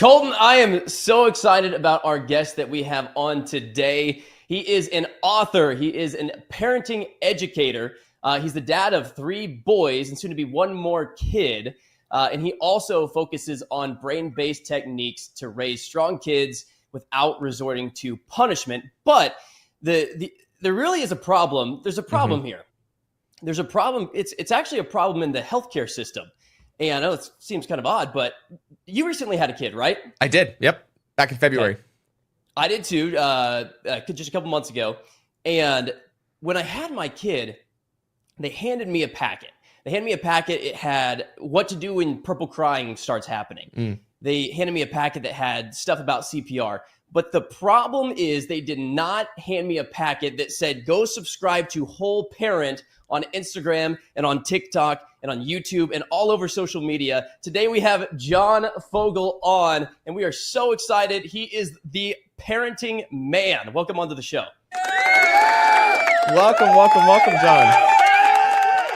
Colton, I am so excited about our guest that we have on today. He is an author. He is a parenting educator. He's the dad of 3 boys and soon to be 1 more kid. And he also focuses on brain-based techniques to raise strong kids without resorting to punishment. But there really is a problem. There's a problem here. There's a problem. It's actually a problem in the healthcare system. And I know it seems kind of odd, but you recently had a kid, right? I did. Yep. Back in February. Okay. I did too, just a couple months ago. And when I had my kid, they handed me a packet. It had what to do when purple crying starts happening. They handed me a packet that had stuff about CPR. But the problem is they did not hand me a packet that said, go subscribe to Whole Parent on Instagram and on TikTok and on YouTube and all over social media. Today we have Jon Fogel on, and we are so excited. He is the parenting man. Welcome onto the show. Welcome, Jon.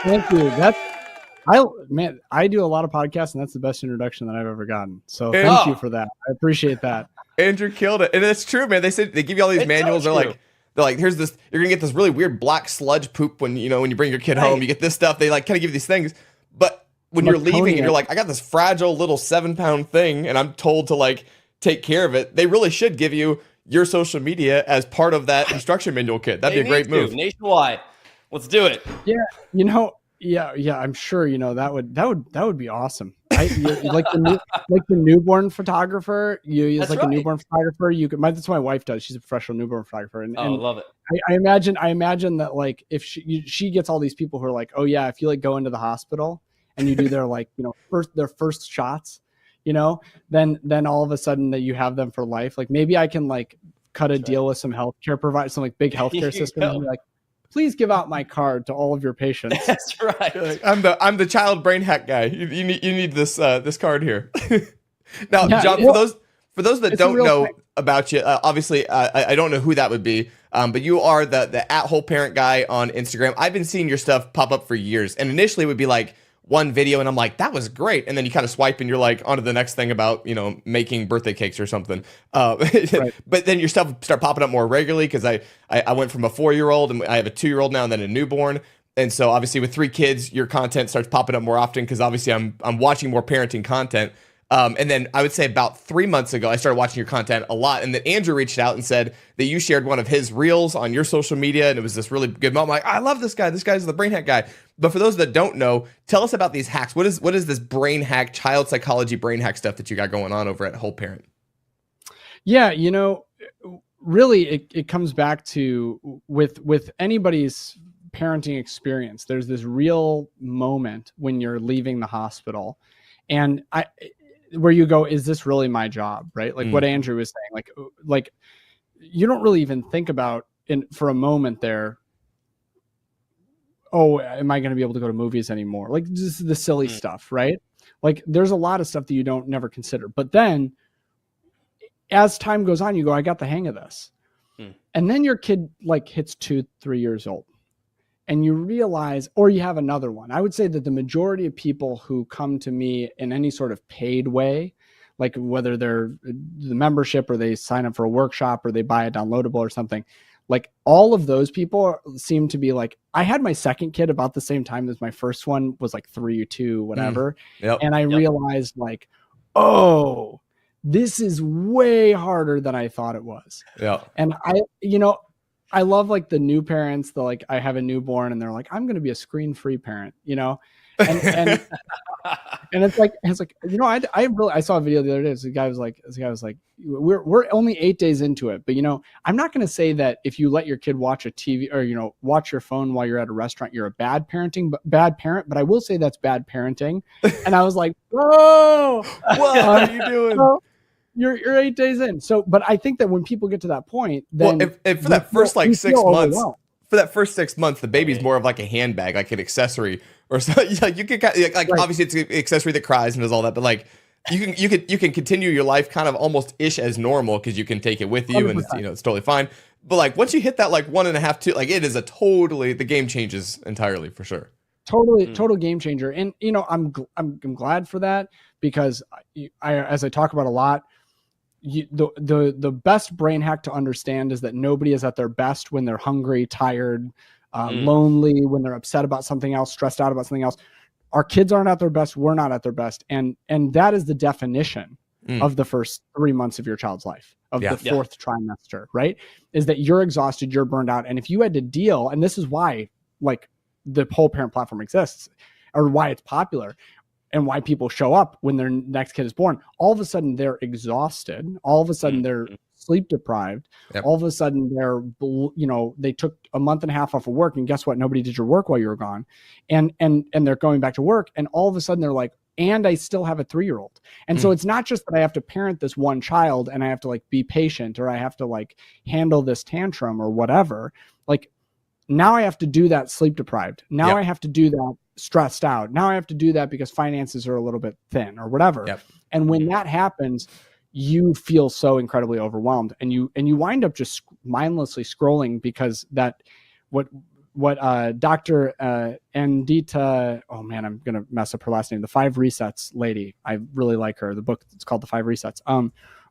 Thank you. I do a lot of podcasts, and that's the best introduction that I've ever gotten. So thank you for that. I appreciate that. Andrew killed it. And it's true, man. They said they give you all these manuals. They're like, here's this, you're gonna get this really weird black sludge poop when you bring your kid home. You get this stuff. They kind of give you these things. But when you're leaving and you're like, I got this fragile little 7-pound thing and I'm told to take care of it, they really should give you your social media as part of that instruction manual kit. That'd be a great move. Nationwide. Let's do it. Yeah. Yeah, I'm sure that would be awesome. Like the newborn photographer. You use a newborn photographer. That's what my wife does. She's a professional newborn photographer. And love it. I imagine that if she gets all these people who are like, oh yeah, if you go into the hospital and you do their their first shots, then all of a sudden that you have them for life. Maybe I can cut a deal with some healthcare providers, some big healthcare systems, and be like, please give out my card to all of your patients. That's right. I'm the child brain hack guy. You need this card here. Now, Jon, for those that don't know about you, obviously I don't know who that would be, but you are the @Whole Parent guy on Instagram. I've been seeing your stuff pop up for years, and initially it would be one video and I'm like, that was great. And then you kind of swipe and you're onto the next thing about, making birthday cakes or something. Right. But then your stuff start popping up more regularly because I went from a 4-year-old and I have a 2-year-old now and then a newborn. And so obviously with 3 kids, your content starts popping up more often because obviously I'm watching more parenting content. And then I would say about 3 months ago, I started watching your content a lot. And then Andrew reached out and said that you shared one of his reels on your social media. And it was this really good moment. I'm like, I love this guy. This guy's the brain hack guy. But for those that don't know, tell us about these hacks. What is this brain hack, child psychology brain hack stuff that you got going on over at Whole Parent? Yeah, really it comes back to with anybody's parenting experience. There's this real moment when you're leaving the hospital and where you go, is this really my job? Right? What Andrew was saying, like you don't really even think about for a moment there, oh, am I going to be able to go to movies anymore? Just the silly stuff, right? There's a lot of stuff that you don't never consider. But then as time goes on, you go, I got the hang of this. And then your kid hits 2-3 years old and you realize, or you have another one. I would say that the majority of people who come to me in any sort of paid way, whether they're the membership or they sign up for a workshop or they buy a downloadable or something, all of those people seem to be I had my second kid about the same time as my first one was 3 or 2, whatever. And I realized oh, this is way harder than I thought it was. Yeah. And I love the new parents, I have a newborn and they're I'm going to be a screen-free parent, and it's I saw a video the other day. The guy was like, we're only 8 days into it, but I'm not going to say that if you let your kid watch a TV or watch your phone while you're at a restaurant, you're a bad parent, but I will say that's bad parenting. And I was like, whoa, what are you doing? You're 8 days in. So, but I think that when people get to that point, then if for that first 6 months. For that first 6 months, the baby's more of a handbag, an accessory or something. You can obviously it's an accessory that cries and does all that, but you can continue your life kind of almost ish as normal because you can take it with you 100%. And it's totally fine. But once you hit that 1.5, 2, it is the game changes entirely for sure. Total game changer. And I'm glad for that because as I talk about a lot, the best brain hack to understand is that nobody is at their best when they're hungry, tired, lonely, when they're upset about something else, stressed out about something else. Our kids aren't at their best. We're not at their best. And that is the definition of the first 3 months of your child's life, of the fourth trimester, right? Is that you're exhausted, you're burned out. And if you had to deal, and this is why like the whole parent platform exists, or why it's popular, and why people show up when their next kid is born, all of a sudden they're exhausted. All of a sudden they're sleep deprived. All of a sudden they're, they took a month and a half off of work, and guess what? Nobody did your work while you were gone. And they're going back to work, and all of a sudden they're like, and I still have a 3-year-old. And so it's not just that I have to parent this one child and I have to like be patient, or I have to like handle this tantrum or whatever. Like now I have to do that sleep deprived. Now I have to do that stressed out. Now I have to do that because finances are a little bit thin or whatever. And when that happens, you feel so incredibly overwhelmed, and you wind up just mindlessly scrolling, because that what Dr. 𝗦𝗢𝗢𝗓, oh man, I'm going to mess up her last name, the 5 Resets lady. I really like her. The book, it's called The 5 Resets.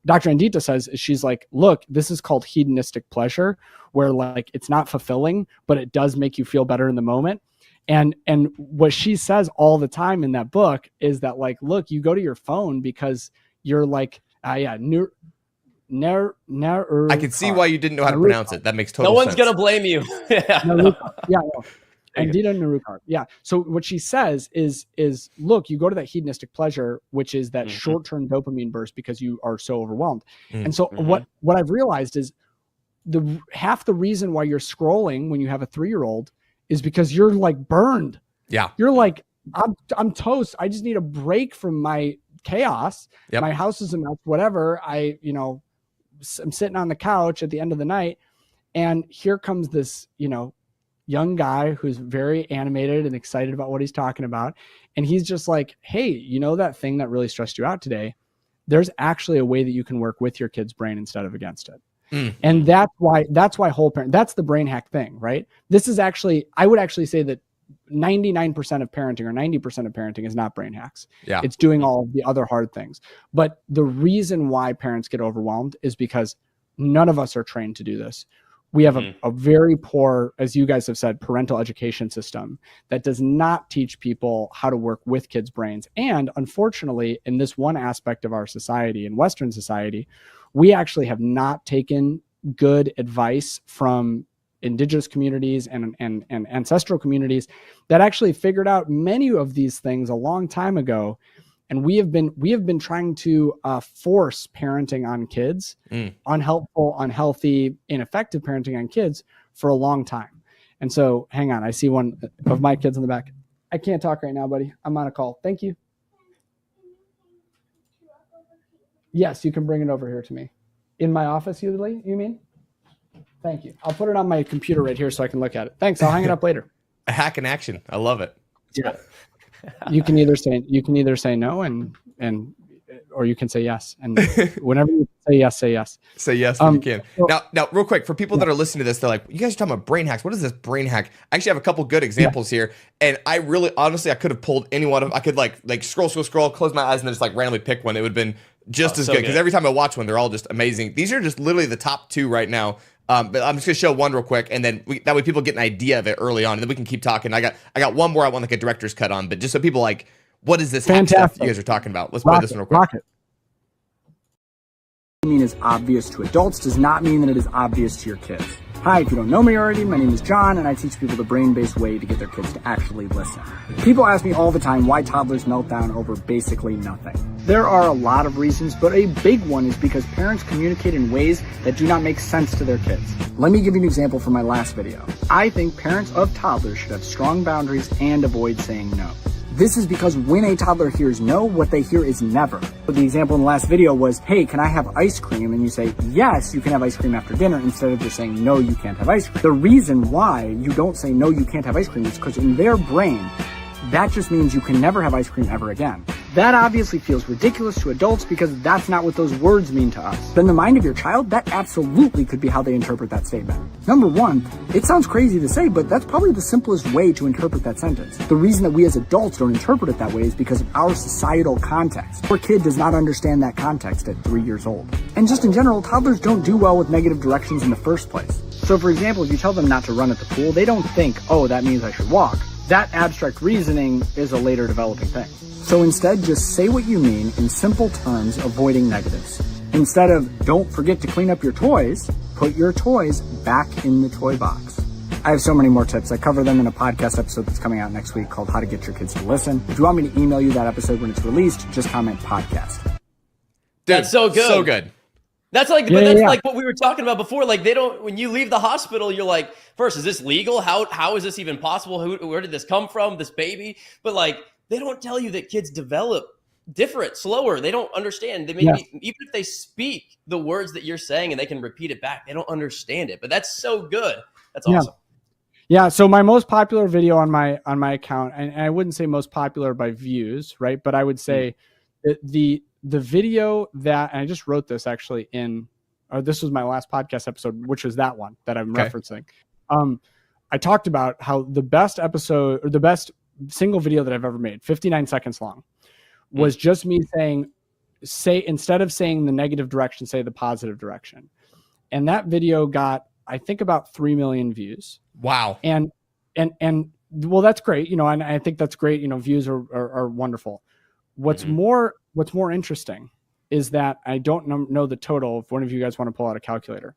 Dr. 𝗦𝗢𝗢𝗓 says, she's like, look, this is called hedonistic pleasure, where like, it's not fulfilling, but it does make you feel better in the moment. And what she says all the time in that book is that like, look, you go to your phone because you're like, I can see why you didn't know how to pronounce it. That makes total sense. No one's gonna blame you. 𝗦𝗢𝗢𝗓𝗦𝗢𝗓𝗢𝗓. Yeah. So what she says is look, you go to that hedonistic pleasure, which is that short-term dopamine burst because you are so overwhelmed. And so what I've realized is half the reason why you're scrolling when you have a 3-year-old is because you're like burned. Yeah. You're like, I'm toast. I just need a break from my chaos. My house is a mess, whatever. I'm sitting on the couch at the end of the night, and here comes this, young guy who's very animated and excited about what he's talking about. And he's just like, hey, that thing that really stressed you out today, there's actually a way that you can work with your kid's brain instead of against it. And that's why whole parent, that's the brain hack thing, right? This is actually, I would actually say that 99% of parenting, or 90% of parenting, is not brain hacks. It's doing all of the other hard things. But the reason why parents get overwhelmed is because none of us are trained to do this. We have a very poor, as you guys have said, parental education system that does not teach people how to work with kids' brains. And unfortunately, in this one aspect of our society, in Western society, we actually have not taken good advice from indigenous communities and ancestral communities that actually figured out many of these things a long time ago. And we have been trying to force parenting on kids, unhelpful, unhealthy, ineffective parenting on kids for a long time. And so, hang on, I see one of my kids in the back. I can't talk right now, buddy. I'm on a call. Thank you. Yes, you can bring it over here to me. In my office, you mean? Thank you. I'll put it on my computer right here so I can look at it. Thanks. I'll hang it up later. A hack in action. I love it. Yeah. You can either say no or you can say yes. And whenever you say yes, say yes. Say yes if you can. Now, real quick, for people that are listening to this, they're like, you guys are talking about brain hacks. What is this brain hack? I actually have a couple good examples here. And I really, honestly, I could have pulled any one of them. I could like scroll, close my eyes, and then just like randomly pick one. It would have been just as good. Because every time I watch one, they're all just amazing. These are just literally the top 2 right now. But I'm just gonna show one real quick, and then that way people get an idea of it early on, and then we can keep talking. I got one more I want like a director's cut on, but just so people like, what is this hack stuff you guys are talking about? Let's play this one real quick. Rocket. Mean is obvious to adults does not mean that it is obvious to your kids. Hi, if you don't know me already, my name is John, and I teach people the brain-based way to get their kids to actually listen. People ask me all the time why toddlers melt down over basically nothing. There are a lot of reasons, but a big one is because parents communicate in ways that do not make sense to their kids. Let me give you an example from my last video. I think parents of toddlers should have strong boundaries and avoid saying no. This is because when a toddler hears no, what they hear is never. The example in the last video was, hey, can I have ice cream? And you say, yes, you can have ice cream after dinner, instead of just saying, no, you can't have ice cream. The reason why you don't say, no, you can't have ice cream is because in their brain, that just means you can never have ice cream ever again. That obviously feels ridiculous to adults because that's not what those words mean to us. But in the mind of your child, that absolutely could be how they interpret that statement. Number one, it sounds crazy to say, but that's probably the simplest way to interpret that sentence. The reason that we as adults don't interpret it that way is because of our societal context. Our kid does not understand that context at 3 years old. And just in general, toddlers don't do well with negative directions in the first place. So for example, if you tell them not to run at the pool, they don't think, oh, that means I should walk. That abstract reasoning is a later developing thing. So instead, just say what you mean in simple terms, avoiding negatives. Instead of, don't forget to clean up your toys, put your toys back in the toy box. I have so many more tips. I cover them in a podcast episode that's coming out next week called How to Get Your Kids to Listen. If you want me to email you that episode when it's released, just comment podcast. Dude, that's so good. So good. That's like, but that's like what we were talking about before. Like they don't, when you leave the hospital, you're like, first, is this legal? How is this even possible? Where did this come from? This baby? But like, they don't tell you that kids develop different, slower. They don't understand. They maybe even if they speak the words that you're saying and they can repeat it back, they don't understand it. But that's so good. That's awesome. Yeah. So my most popular video on my account, and I wouldn't say most popular by views, right? But I would say the video that, and I just wrote this actually this was my last podcast episode, which was that one that I'm referencing. I talked about how the best episode or the best single video that I've ever made, 59 seconds long, was just me saying, instead of saying the negative direction, say the positive direction. And that video got, I think, about 3 million views. Wow. And well, that's great. And I think that's great. Views are wonderful. What's more interesting is that I don't know the total. If one of you guys want to pull out a calculator,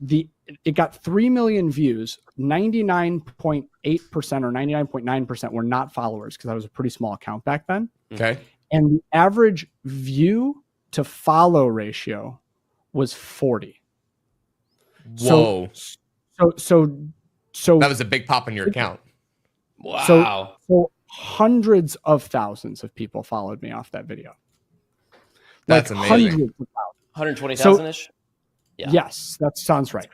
it got 3 million views. 99.8% or 99.9% were not followers because I was a pretty small account back then. Okay. And the average view to follow ratio was 40. Whoa. So that was a big pop in your account. Wow. So hundreds of thousands of people followed me off that video. That's amazing. 120,000-ish? Yeah. Yes, that sounds right.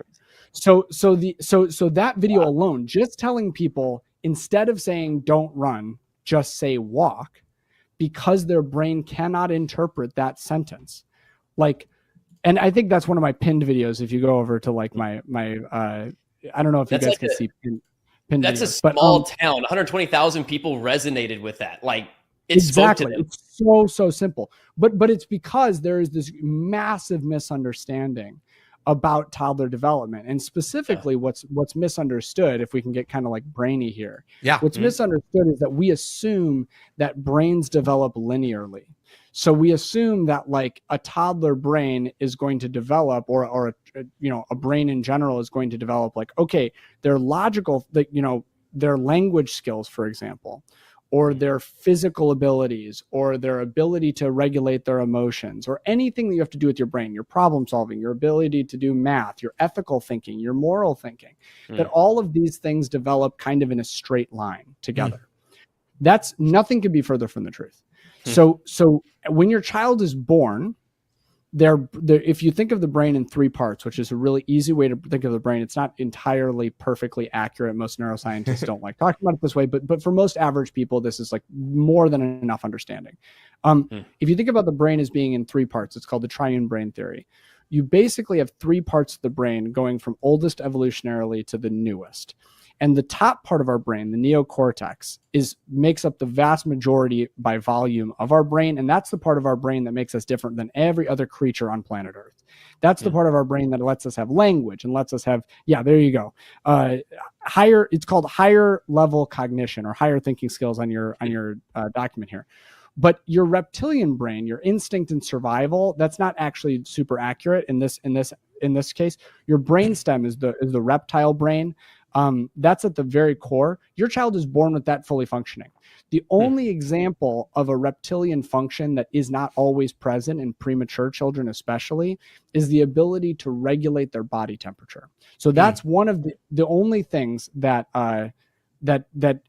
So that video alone, just telling people instead of saying don't run, just say walk, because their brain cannot interpret that sentence. And I think that's one of my pinned videos. If you go over to my I don't know if you guys can see pinned that's videos, a small town. 120,000 people resonated with that. It spoke to them. It's so simple. But it's because there is this massive misunderstanding about toddler development, and specifically what's misunderstood, if we can get kind of brainy here. Yeah. What's misunderstood is that we assume that brains develop linearly. So we assume that a toddler brain is going to develop, or a brain in general is going to develop their logical, their language skills, for example, or their physical abilities, or their ability to regulate their emotions, or anything that you have to do with your brain, your problem solving, your ability to do math, your ethical thinking, your moral thinking, that all of these things develop kind of in a straight line together. That's nothing could be further from the truth. So when your child is born, if you think of the brain in 3 parts, which is a really easy way to think of the brain, it's not entirely perfectly accurate. Most neuroscientists don't like talking about it this way, but for most average people, this is more than enough understanding. If you think about the brain as being in 3 parts, it's called the triune brain theory. You basically have 3 parts of the brain going from oldest evolutionarily to the newest. And the top part of our brain, the neocortex, makes up the vast majority by volume of our brain. And that's the part of our brain that makes us different than every other creature on planet Earth. That's the part of our brain that lets us have language and lets us have, there you go. It's called higher level cognition, or higher thinking skills on your document here. But your reptilian brain, your instinct and survival, that's not actually super accurate in this case. Your brainstem is the reptile brain. That's at the very core. Your child is born with that fully functioning. The only example of a reptilian function that is not always present in premature children, especially, is the ability to regulate their body temperature. So that's one of the only things that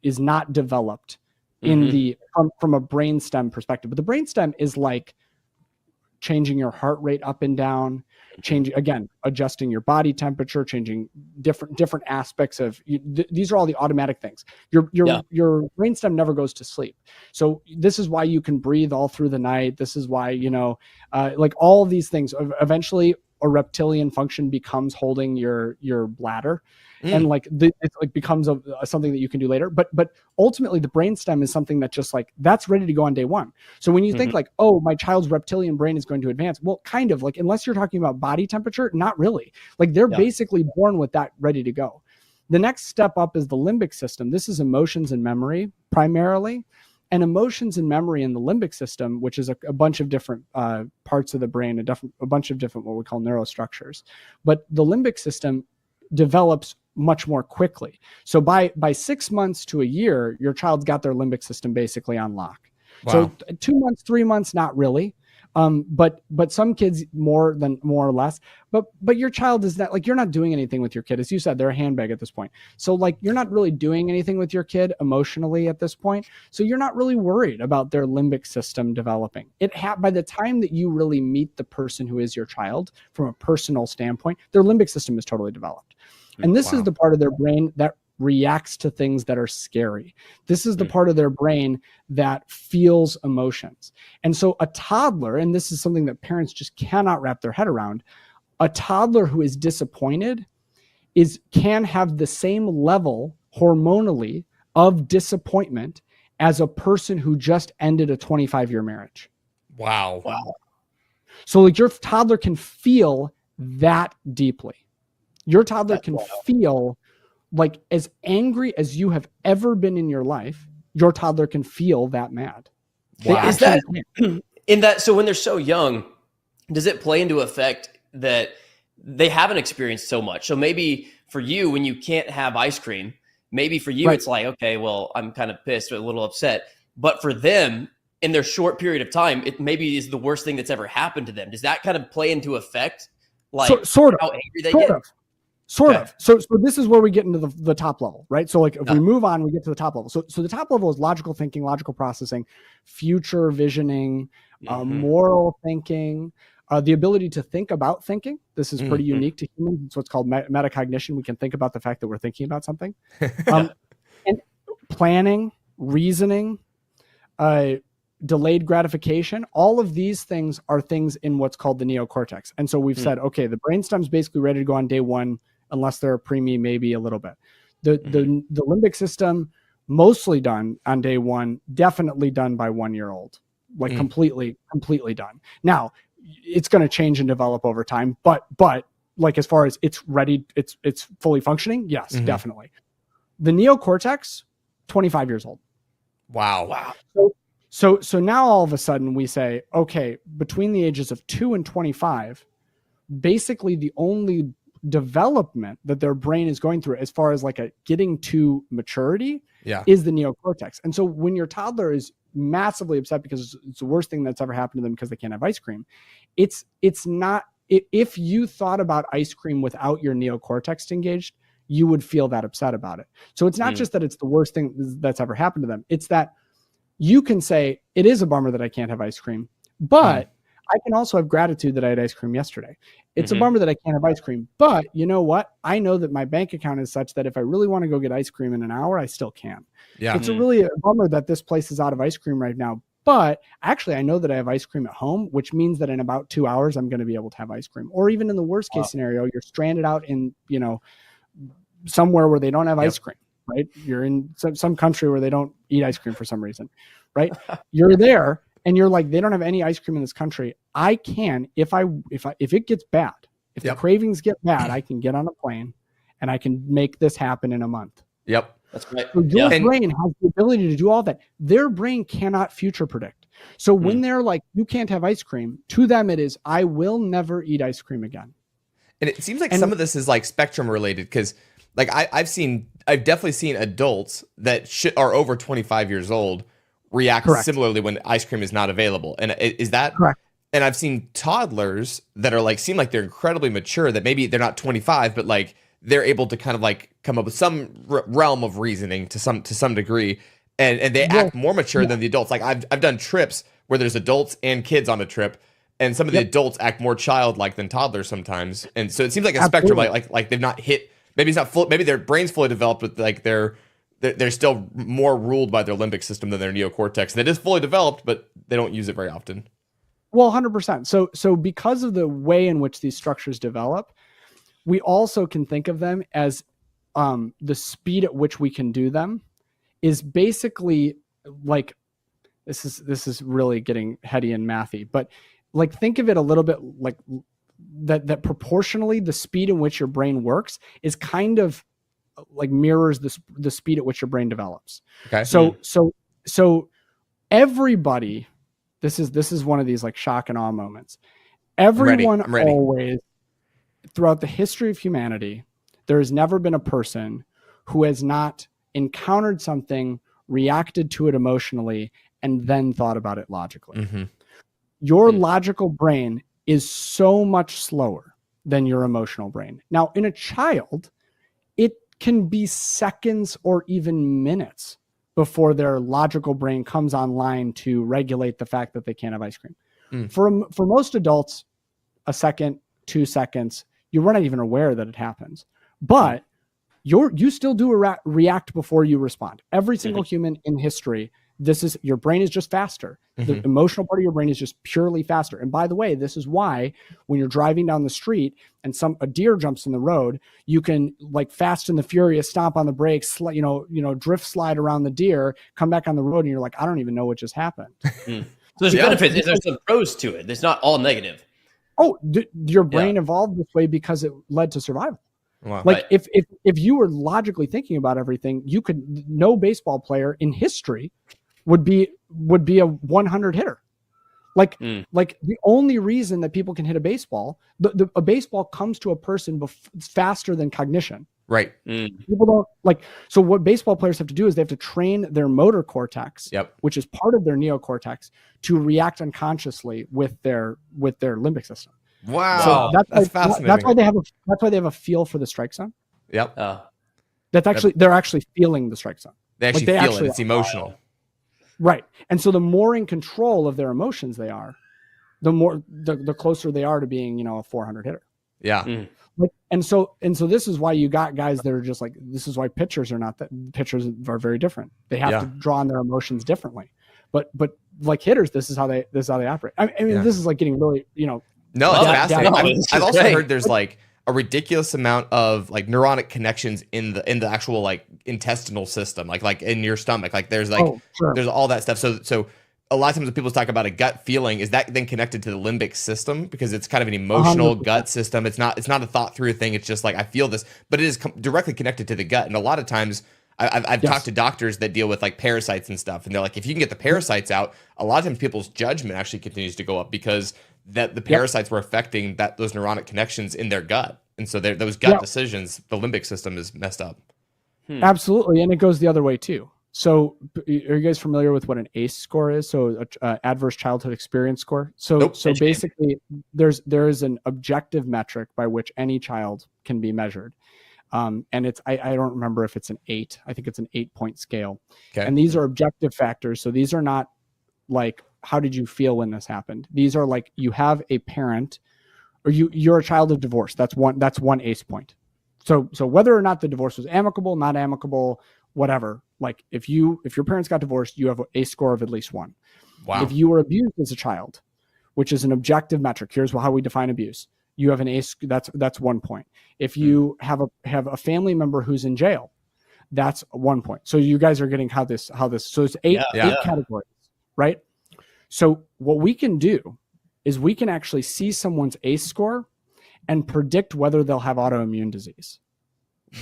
is not developed in from a brainstem perspective. But the brainstem is changing your heart rate up and down, changing, again, adjusting your body temperature, changing different aspects of these are all the automatic things. Your brainstem never goes to sleep. So this is why you can breathe all through the night. This is why, like all of these things, eventually a reptilian function becomes holding your bladder. And like it like becomes something that you can do later. But ultimately the brainstem is something that just like that's ready to go on day one. So when you think like, oh, my child's reptilian brain is going to advance, well, kind of like, unless you're talking about body temperature, not really. Like they're basically born with that ready to go. The next step up is the limbic system. This is emotions and memory primarily. And emotions and memory in the limbic system, which is a bunch of different parts of the brain, a bunch of different what we call neurostructures. But the limbic system develops much more quickly. So by 6 months to a year, your child's got their limbic system basically on lock. Wow. So 2 months, 3 months, not really. But some kids more or less. But your child is not like, you're not doing anything with your kid. As you said, they're a handbag at this point. So like you're not really doing anything with your kid emotionally at this point. So you're not really worried about their limbic system developing. By the time that you really meet the person who is your child from a personal standpoint, their limbic system is totally developed. And this is the part of their brain that reacts to things that are scary. This is the part of their brain that feels emotions. And so a toddler, and this is something that parents just cannot wrap their head around, a toddler who is disappointed can have the same level hormonally of disappointment as a person who just ended a 25-year marriage. Wow. So like your toddler can feel that deeply. Your toddler can feel like as angry as you have ever been in your life. Your toddler can feel that mad. Wow. Is that in that? So when they're so young, does it play into effect that they haven't experienced so much? So maybe for you, when you can't have ice cream, maybe for you, it's like, okay, well, I'm kind of pissed or a little upset. But for them, in their short period of time, it maybe is the worst thing that's ever happened to them. Does that kind of play into effect? Like sort of how angry they get? Sort of. So this is where we get into the top level, right? So like if we move on, we get to the top level. So the top level is logical thinking, logical processing, future visioning, moral thinking, the ability to think about thinking. This is pretty unique to humans. It's what's called metacognition. We can think about the fact that we're thinking about something. And planning, reasoning, delayed gratification, all of these things are things in what's called the neocortex. And so we've said, okay, the brainstem's basically ready to go on day one, unless they're a preemie, maybe a little bit. The limbic system, mostly done on day one, definitely done by 1 year old, like completely done. Now it's going to change and develop over time, but like, as far as it's ready, it's fully functioning. Yes, definitely. The neocortex, 25 years old. Wow. So now all of a sudden we say, okay, between the ages of 2 and 25, basically the only development that their brain is going through as far as like getting to maturity is the neocortex. And so when your toddler is massively upset because it's the worst thing that's ever happened to them because they can't have ice cream, it's not, if you thought about ice cream without your neocortex engaged, you would feel that upset about it. So it's not just that it's the worst thing that's ever happened to them. It's that you can say, it is a bummer that I can't have ice cream, but I can also have gratitude that I had ice cream yesterday. It's a bummer that I can't have ice cream, but you know what? I know that my bank account is such that if I really want to go get ice cream in an hour, I still can. Yeah. It's really a bummer that this place is out of ice cream right now, but actually I know that I have ice cream at home, which means that in about 2 hours, I'm going to be able to have ice cream. Or even in the worst case scenario, you're stranded out in, somewhere where they don't have ice cream, right? You're in some country where they don't eat ice cream for some reason, right? You're there. And you're like, they don't have any ice cream in this country. I can, if it gets bad, if the cravings get bad, I can get on a plane and I can make this happen in a month. Yep. That's right. So your brain has the ability to do all that. Their brain cannot future predict. So when they're like, you can't have ice cream, to them it is, I will never eat ice cream again. And it seems like some of this is like spectrum related, because like I've definitely seen adults that are over 25 years old react similarly when ice cream is not available. And is that correct? And I've seen toddlers that are like, seem like they're incredibly mature, that maybe they're not 25, but like they're able to kind of like come up with some realm of reasoning to some degree. And they act more mature than the adults. Like I've done trips where there's adults and kids on a trip, and some of the adults act more childlike than toddlers sometimes. And so it seems like a spectrum, like they've not hit. Maybe it's not full. Maybe their brain's fully developed, but like they're still more ruled by their limbic system than their neocortex. That is fully developed, but they don't use it very often. Well, 100%. So because of the way in which these structures develop, we also can think of them as the speed at which we can do them is basically like, this is really getting heady and mathy, but like, think of it a little bit like that proportionally the speed in which your brain works is kind of like mirrors the speed at which your brain develops. Okay. So everybody, this is one of these like shock and awe moments. Everyone I'm ready. Always, throughout the history of humanity, there has never been a person who has not encountered something, reacted to it emotionally, and then thought about it logically. Mm-hmm. Your logical brain is so much slower than your emotional brain. Now, in a child, it can be seconds or even minutes before their logical brain comes online to regulate the fact that they can't have ice cream. For most adults, a second, 2 seconds, you were not even aware that it happens. But you still do react before you respond. Every single human in history, your brain is just faster. The emotional part of your brain is just purely faster. And by the way, this is why when you're driving down the street and a deer jumps in the road, you can like Fast and the Furious stomp on the brakes, drift slide around the deer, come back on the road, and you're like, I don't even know what just happened. So there's benefits. There's some pros to it. It's not all negative. Oh, your brain evolved this way because it led to survival. Wow. Like if you were logically thinking about everything, no baseball player in history would be a 100 hitter. Like the only reason that people can hit a baseball, a baseball comes to a person faster than cognition. Right. People don't like. So what baseball players have to do is they have to train their motor cortex, which is part of their neocortex, to react unconsciously with their limbic system. Wow, so that's fascinating. That's why they have a feel for the strike zone. Yep. They're actually feeling the strike zone. They actually feel it. It's emotional. Right. And so the more in control of their emotions they are, the more the closer they are to being, a 400 hitter. Yeah. And so this is why you got guys that are just like, this is why pitchers are very different. They have to draw on their emotions differently. But like hitters, this is how they operate. I mean, this is like getting really, No, it's fascinating. I've also heard there's like a ridiculous amount of like neuronic connections in the actual like intestinal system, like in your stomach. Like there's there's all that stuff. So a lot of times when people talk about a gut feeling, is that then connected to the limbic system because it's kind of an emotional 100%. Gut system. It's not a thought through thing. It's just like I feel this, but it is directly connected to the gut. And a lot of times I've talked to doctors that deal with like parasites and stuff, and they're like, if you can get the parasites out, a lot of times people's judgment actually continues to go up because that the parasites were affecting those neuronic connections in their gut, and so those gut decisions, the limbic system is messed up. Absolutely, and it goes the other way too. So, are you guys familiar with what an ACE score is? So, adverse childhood experience score. So, nope. So basically, there is an objective metric by which any child can be measured. And it's I don't remember if it's an 8. I think it's an 8-point scale. Okay. And these are objective factors. So these are not like, how did you feel when this happened? These are like, you have a parent, or you're a child of divorce. That's one ACE point. So whether or not the divorce was amicable, not amicable, whatever. Like if your parents got divorced, you have an ACE score of at least 1. Wow. If you were abused as a child, which is an objective metric, here's how we define abuse. You have an ACE, that's 1 point. If you have a family member who's in jail, that's 1 point. So you guys are getting how this, so it's eight categories, right? So what we can do is we can actually see someone's ACE score and predict whether they'll have autoimmune disease.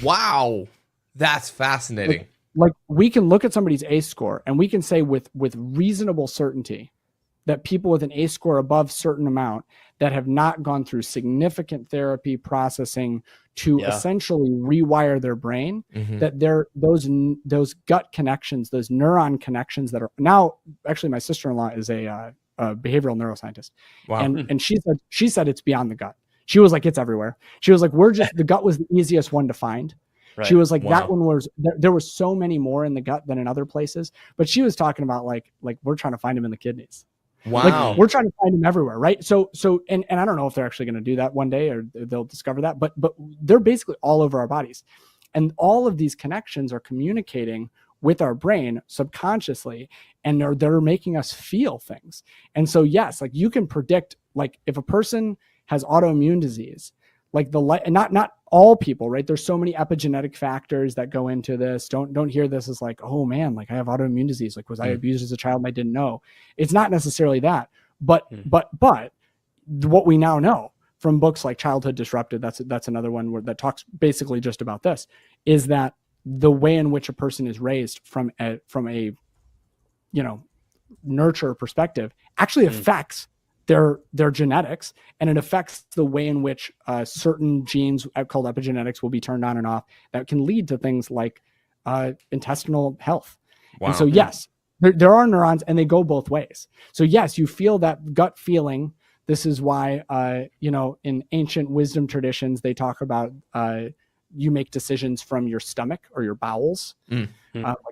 Wow. That's fascinating. Like we can look at somebody's ACE score and we can say with reasonable certainty that people with an ACE score above certain amount that have not gone through significant therapy processing to essentially rewire their brain, that those gut connections, those neuron connections that are now, actually my sister-in-law is a behavioral neuroscientist. Wow. And she said it's beyond the gut. She was like, it's everywhere. She was like, the gut was the easiest one to find. Right. She was like, that one was, there were so many more in the gut than in other places, but she was talking about like we're trying to find them in the kidneys. Wow. Like we're trying to find them everywhere, right? So and I don't know if they're actually going to do that one day or they'll discover that, but they're basically all over our bodies. And all of these connections are communicating with our brain subconsciously, and they're making us feel things. And so, yes, like you can predict, like if a person has autoimmune disease, like not all people, right? There's so many epigenetic factors that go into this. Don't hear this as like, oh man, like I have autoimmune disease. Like, was I abused as a child and I didn't know? It's not necessarily that, but what we now know from books like Childhood Disrupted, that's another one that talks basically just about this, is that the way in which a person is raised from a nurture perspective actually affects their genetics, and it affects the way in which certain genes called epigenetics will be turned on and off that can lead to things like intestinal health. Wow. And so yes, there are neurons and they go both ways. So yes, you feel that gut feeling. This is why in ancient wisdom traditions they talk about you make decisions from your stomach or your bowels. Like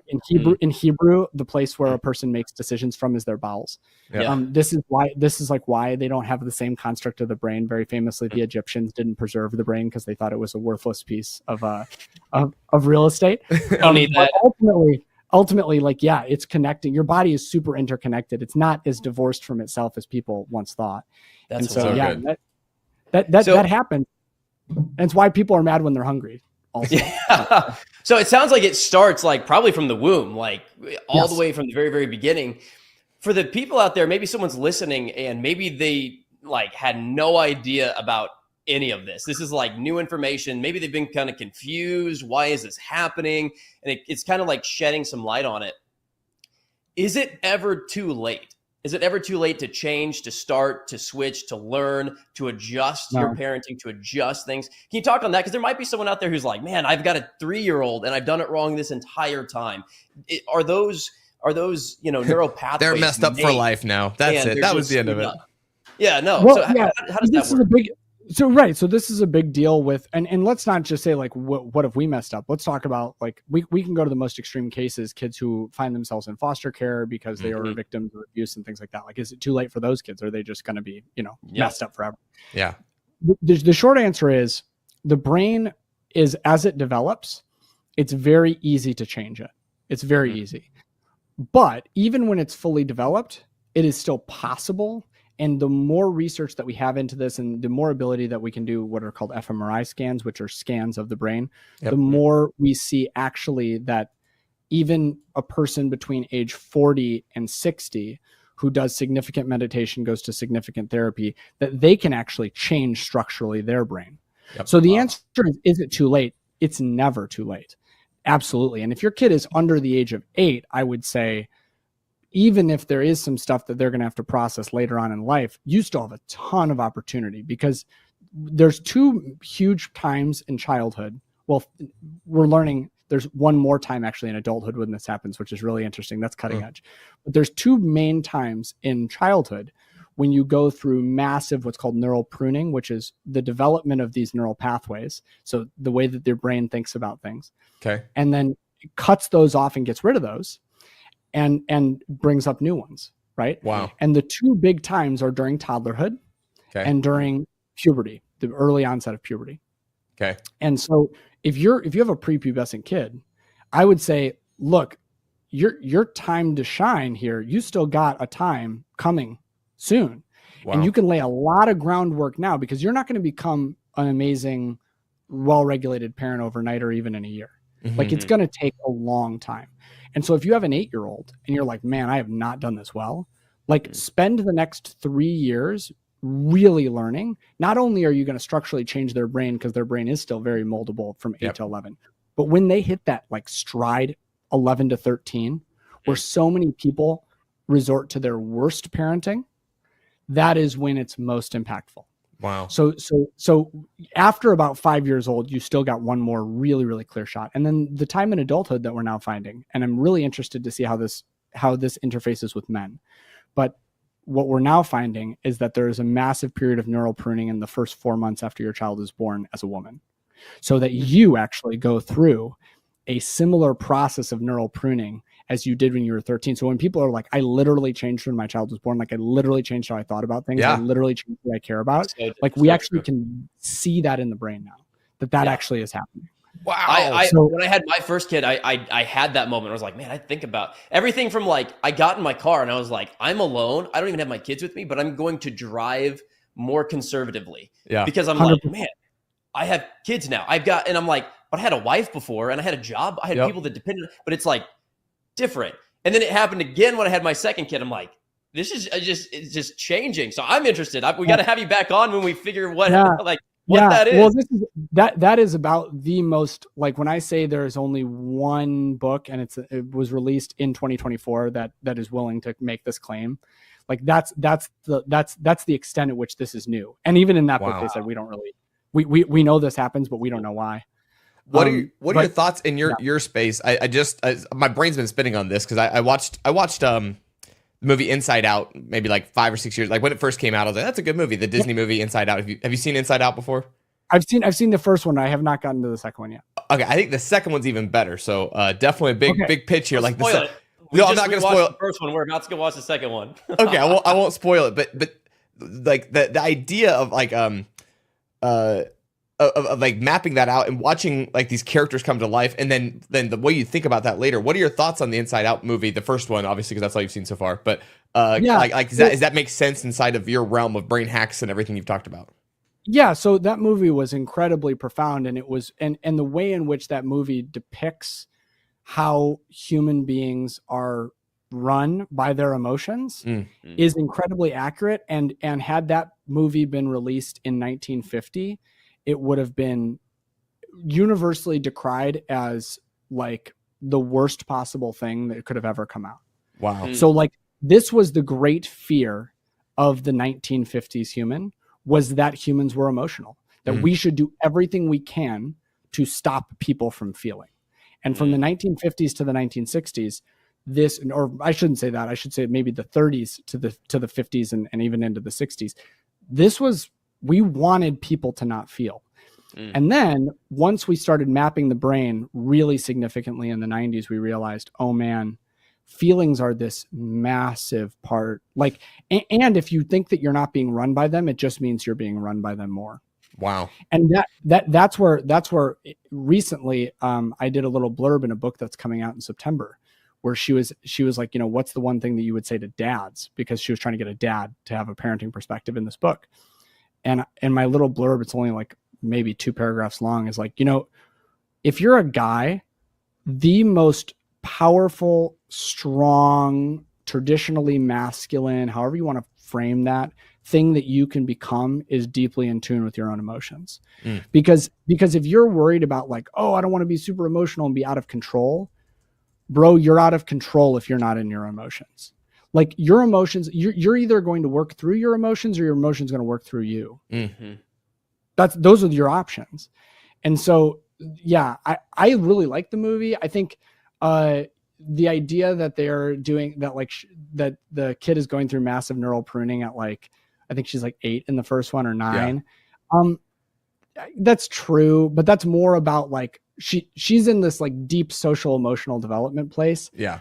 in Hebrew, the place where a person makes decisions from is their bowels. Yeah. This is why they don't have the same construct of the brain. Very famously, the Egyptians didn't preserve the brain because they thought it was a worthless piece of real estate. Don't need that. Ultimately, like, yeah, it's connecting. Your body is super interconnected. It's not as divorced from itself as people once thought. That's and so, so yeah, good. That happens. And it's why people are mad when they're hungry. Also. Yeah. So it sounds like it starts like probably from the womb, like all the way from the very, very beginning. For the people out there, maybe someone's listening and maybe they like had no idea about any of this. This is like new information. Maybe they've been kind of confused. Why is this happening? And it's kind of like shedding some light on it. Is it ever too late? Is it ever too late to change, to start, to switch, to learn, to adjust your parenting, to adjust things? Can you talk on that? Because there might be someone out there who's like, man, I've got a 3-year-old and I've done it wrong this entire time. Are those neural pathways? They're messed up for life now. That's it. That was the end of it. Yeah, no. Well, so how does that work? So this is a big deal with, and let's not just say like, what if we messed up? Let's talk about like, we can go to the most extreme cases, kids who find themselves in foster care because they are victims of abuse and things like that. Like, is it too late for those kids? Or are they just going to be, messed up forever? Yeah. The short answer is the brain is, as it develops, it's very easy to change it. It's very easy. But even when it's fully developed, it is still possible. And the more research that we have into this and the more ability that we can do what are called fMRI scans, which are scans of the brain, the more we see actually that even a person between age 40 and 60 who does significant meditation, goes to significant therapy, that they can actually change structurally their brain. So the answer is it too late? It's never too late. Absolutely. And if your kid is under the age of 8, I would say, even if there is some stuff that they're going to have to process later on in life, you still have a ton of opportunity because there's 2 huge times in childhood. Well, we're learning there's one more time actually in adulthood when this happens, which is really interesting. That's cutting edge. But there's 2 main times in childhood when you go through massive, what's called neural pruning, which is the development of these neural pathways. So the way that their brain thinks about things. Okay. And then it cuts those off and gets rid of those. And brings up new ones, right? Wow. And the 2 big times are during toddlerhood and during puberty, the early onset of puberty. Okay. And so if you have a prepubescent kid, I would say, look, your time to shine here, you still got a time coming soon. Wow. And you can lay a lot of groundwork now because you're not going to become an amazing, well-regulated parent overnight or even in a year. Like it's going to take a long time. And so if you have an 8-year-old and you're like, man, I have not done this well, like spend the next 3 years really learning. Not only are you going to structurally change their brain because their brain is still very moldable from 8 to 11, but when they hit that like stride 11 to 13, where so many people resort to their worst parenting, that is when it's most impactful. Wow. So after about 5 years old, you still got one more really, really clear shot. And then the time in adulthood that we're now finding, and I'm really interested to see how this interfaces with men. But what we're now finding is that there is a massive period of neural pruning in the first 4 months after your child is born as a woman. So that you actually go through a similar process of neural pruning as you did when you were 13. So when people are like, I literally changed when my child was born, like I literally changed how I thought about things. Yeah. I literally changed what I care about. So, like we actually can see that in the brain now, that actually is happening. Wow. When I had my first kid, I had that moment. I was like, man, I think about everything from like, I got in my car and I was like, I'm alone. I don't even have my kids with me, but I'm going to drive more conservatively. Yeah. Because I'm 100%. Like, man, I have kids now. And I'm like, but I had a wife before and I had a job. I had people that depended, but it's like different. And then it happened again when I had my second kid. I'm like, this is it's just changing. So I'm interested. We got to have you back on when we figure what that is. Well, that is about the most, like when I say there's only one book and it was released in 2024 that is willing to make this claim. Like that's the extent at which this is new. And even in that book, they said, we don't really, we know this happens, but we don't know why. What are your thoughts in your space? I just my brain's been spinning on this because I watched the movie Inside Out maybe like 5 or 6 years, like when it first came out. I was like, that's a good movie, the Disney movie Inside Out. Have you seen Inside Out before? I've seen the first one. I have not gotten to the second one yet. Okay, I think the second one's even better. So definitely a big pitch here. Like no, I'm not going to spoil the first one. We're about to go watch the second one. Okay, I won't spoil it, but like the idea of like of like mapping that out and watching like these characters come to life, and then the way you think about that later. What are your thoughts on the Inside Out movie, the first one, obviously, because that's all you've seen so far? But does that make sense inside of your realm of brain hacks and everything you've talked about? Yeah, so that movie was incredibly profound, and it was and the way in which that movie depicts how human beings are run by their emotions is incredibly accurate. And had that movie been released in 1950, it would have been universally decried as like the worst possible thing that could have ever come out. Wow. So like this was the great fear of the 1950s human, was that humans were emotional, that we should do everything we can to stop people from feeling. And from the 1950s to the 1960s, this, or I shouldn't say that, I should say maybe the 30s to the 50s and even into the 60s, this was, we wanted people to not feel. And then once we started mapping the brain really significantly in the 90s, we realized, oh man, feelings are this massive part. Like, and if you think that you're not being run by them, it just means you're being run by them more. Wow. And that's where recently I did a little blurb in a book that's coming out in September, where she was like, you know, what's the one thing that you would say to dads? Because she was trying to get a dad to have a parenting perspective in this book. And in my little blurb, it's only like maybe 2 paragraphs long, is like, you know, if you're a guy, the most powerful, strong, traditionally masculine, however you want to frame that, thing that you can become is deeply in tune with your own emotions. Because if you're worried about like, oh, I don't want to be super emotional and be out of control, bro, you're out of control if you're not in your emotions. Like your emotions, you're either going to work through your emotions or your emotions going to work through you. Those are your options. And so, yeah, I really like the movie. I think the idea that they're doing that, like that the kid is going through massive neural pruning at like, I think she's like 8 in the first one or 9. Yeah. That's true, but that's more about like she's in this like deep social emotional development place. Yeah.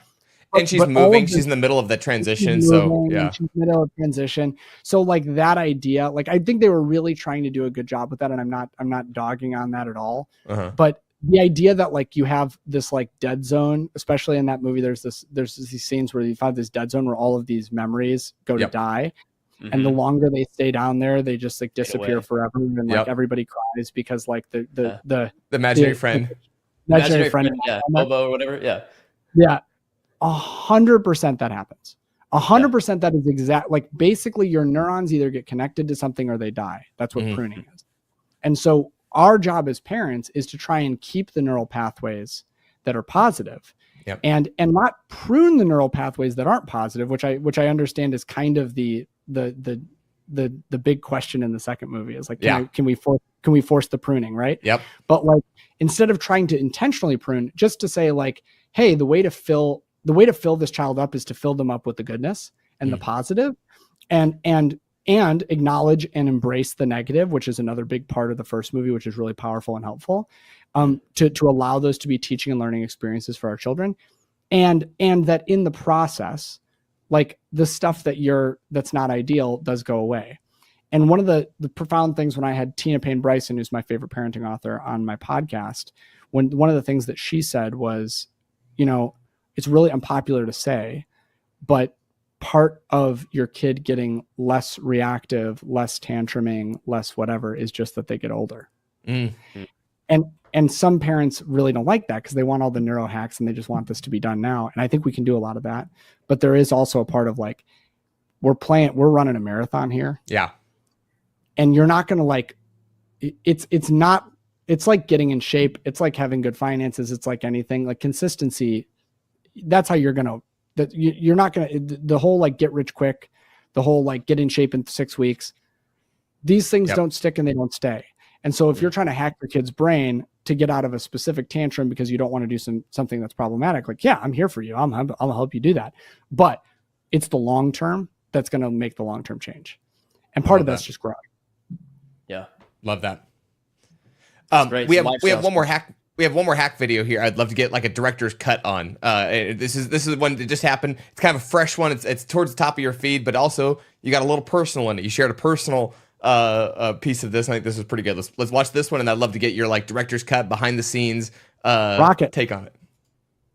And she's moving. She's in the middle of the transition. So yeah, she's in the middle of transition. So like that idea, like I think they were really trying to do a good job with that, and I'm not dogging on that at all. But the idea that like you have this like dead zone, especially in that movie, there's these scenes where you find this dead zone where all of these memories go to die. And the longer they stay down there, they just like disappear forever. And like everybody cries because like the imaginary friend, yeah, Bobo or whatever. Yeah. 100% that happens. 100% that is exact. Like basically your neurons either get connected to something or they die. That's what pruning is. And so our job as parents is to try and keep the neural pathways that are positive and not prune the neural pathways that aren't positive, which I understand is kind of the big question in the second movie is like, can we force the pruning? Right. But like, instead of trying to intentionally prune, just to say like, hey, the way to fill this child up is to fill them up with the goodness and the positive and acknowledge and embrace the negative, which is another big part of the first movie, which is really powerful and helpful, to allow those to be teaching and learning experiences for our children. and that in the process, like the stuff that's not ideal does go away. And one of the profound things when I had Tina Payne Bryson, who's my favorite parenting author, on my podcast, one of the things that she said was, it's really unpopular to say, but part of your kid getting less reactive, less tantruming, less whatever is just that they get older. Mm-hmm. And some parents really don't like that because they want all the neuro hacks and they just want this to be done now. And I think we can do a lot of that. But there is also a part of like, we're running a marathon here. Yeah. And you're not going to like, it's like getting in shape. It's like having good finances. It's like anything, like consistency. That's how you're going to, you're not going to, the whole like get rich quick, the whole like get in shape in 6 weeks. These things don't stick and they don't stay. And so if you're trying to hack your kid's brain to get out of a specific tantrum because you don't want to do something that's problematic, like, yeah, I'm here for you. I'll help you do that. But it's the long term that's going to make the long term change. And part of that's just growing. Yeah. Love that. We have one more hack. We have one more hack video here. I'd love to get like a director's cut on. This is one that just happened. It's kind of a fresh one. It's towards the top of your feed, but also you got a little personal in it. You shared a personal piece of this. I think this is pretty good. Let's watch this one, and I'd love to get your like director's cut, behind the scenes take on it.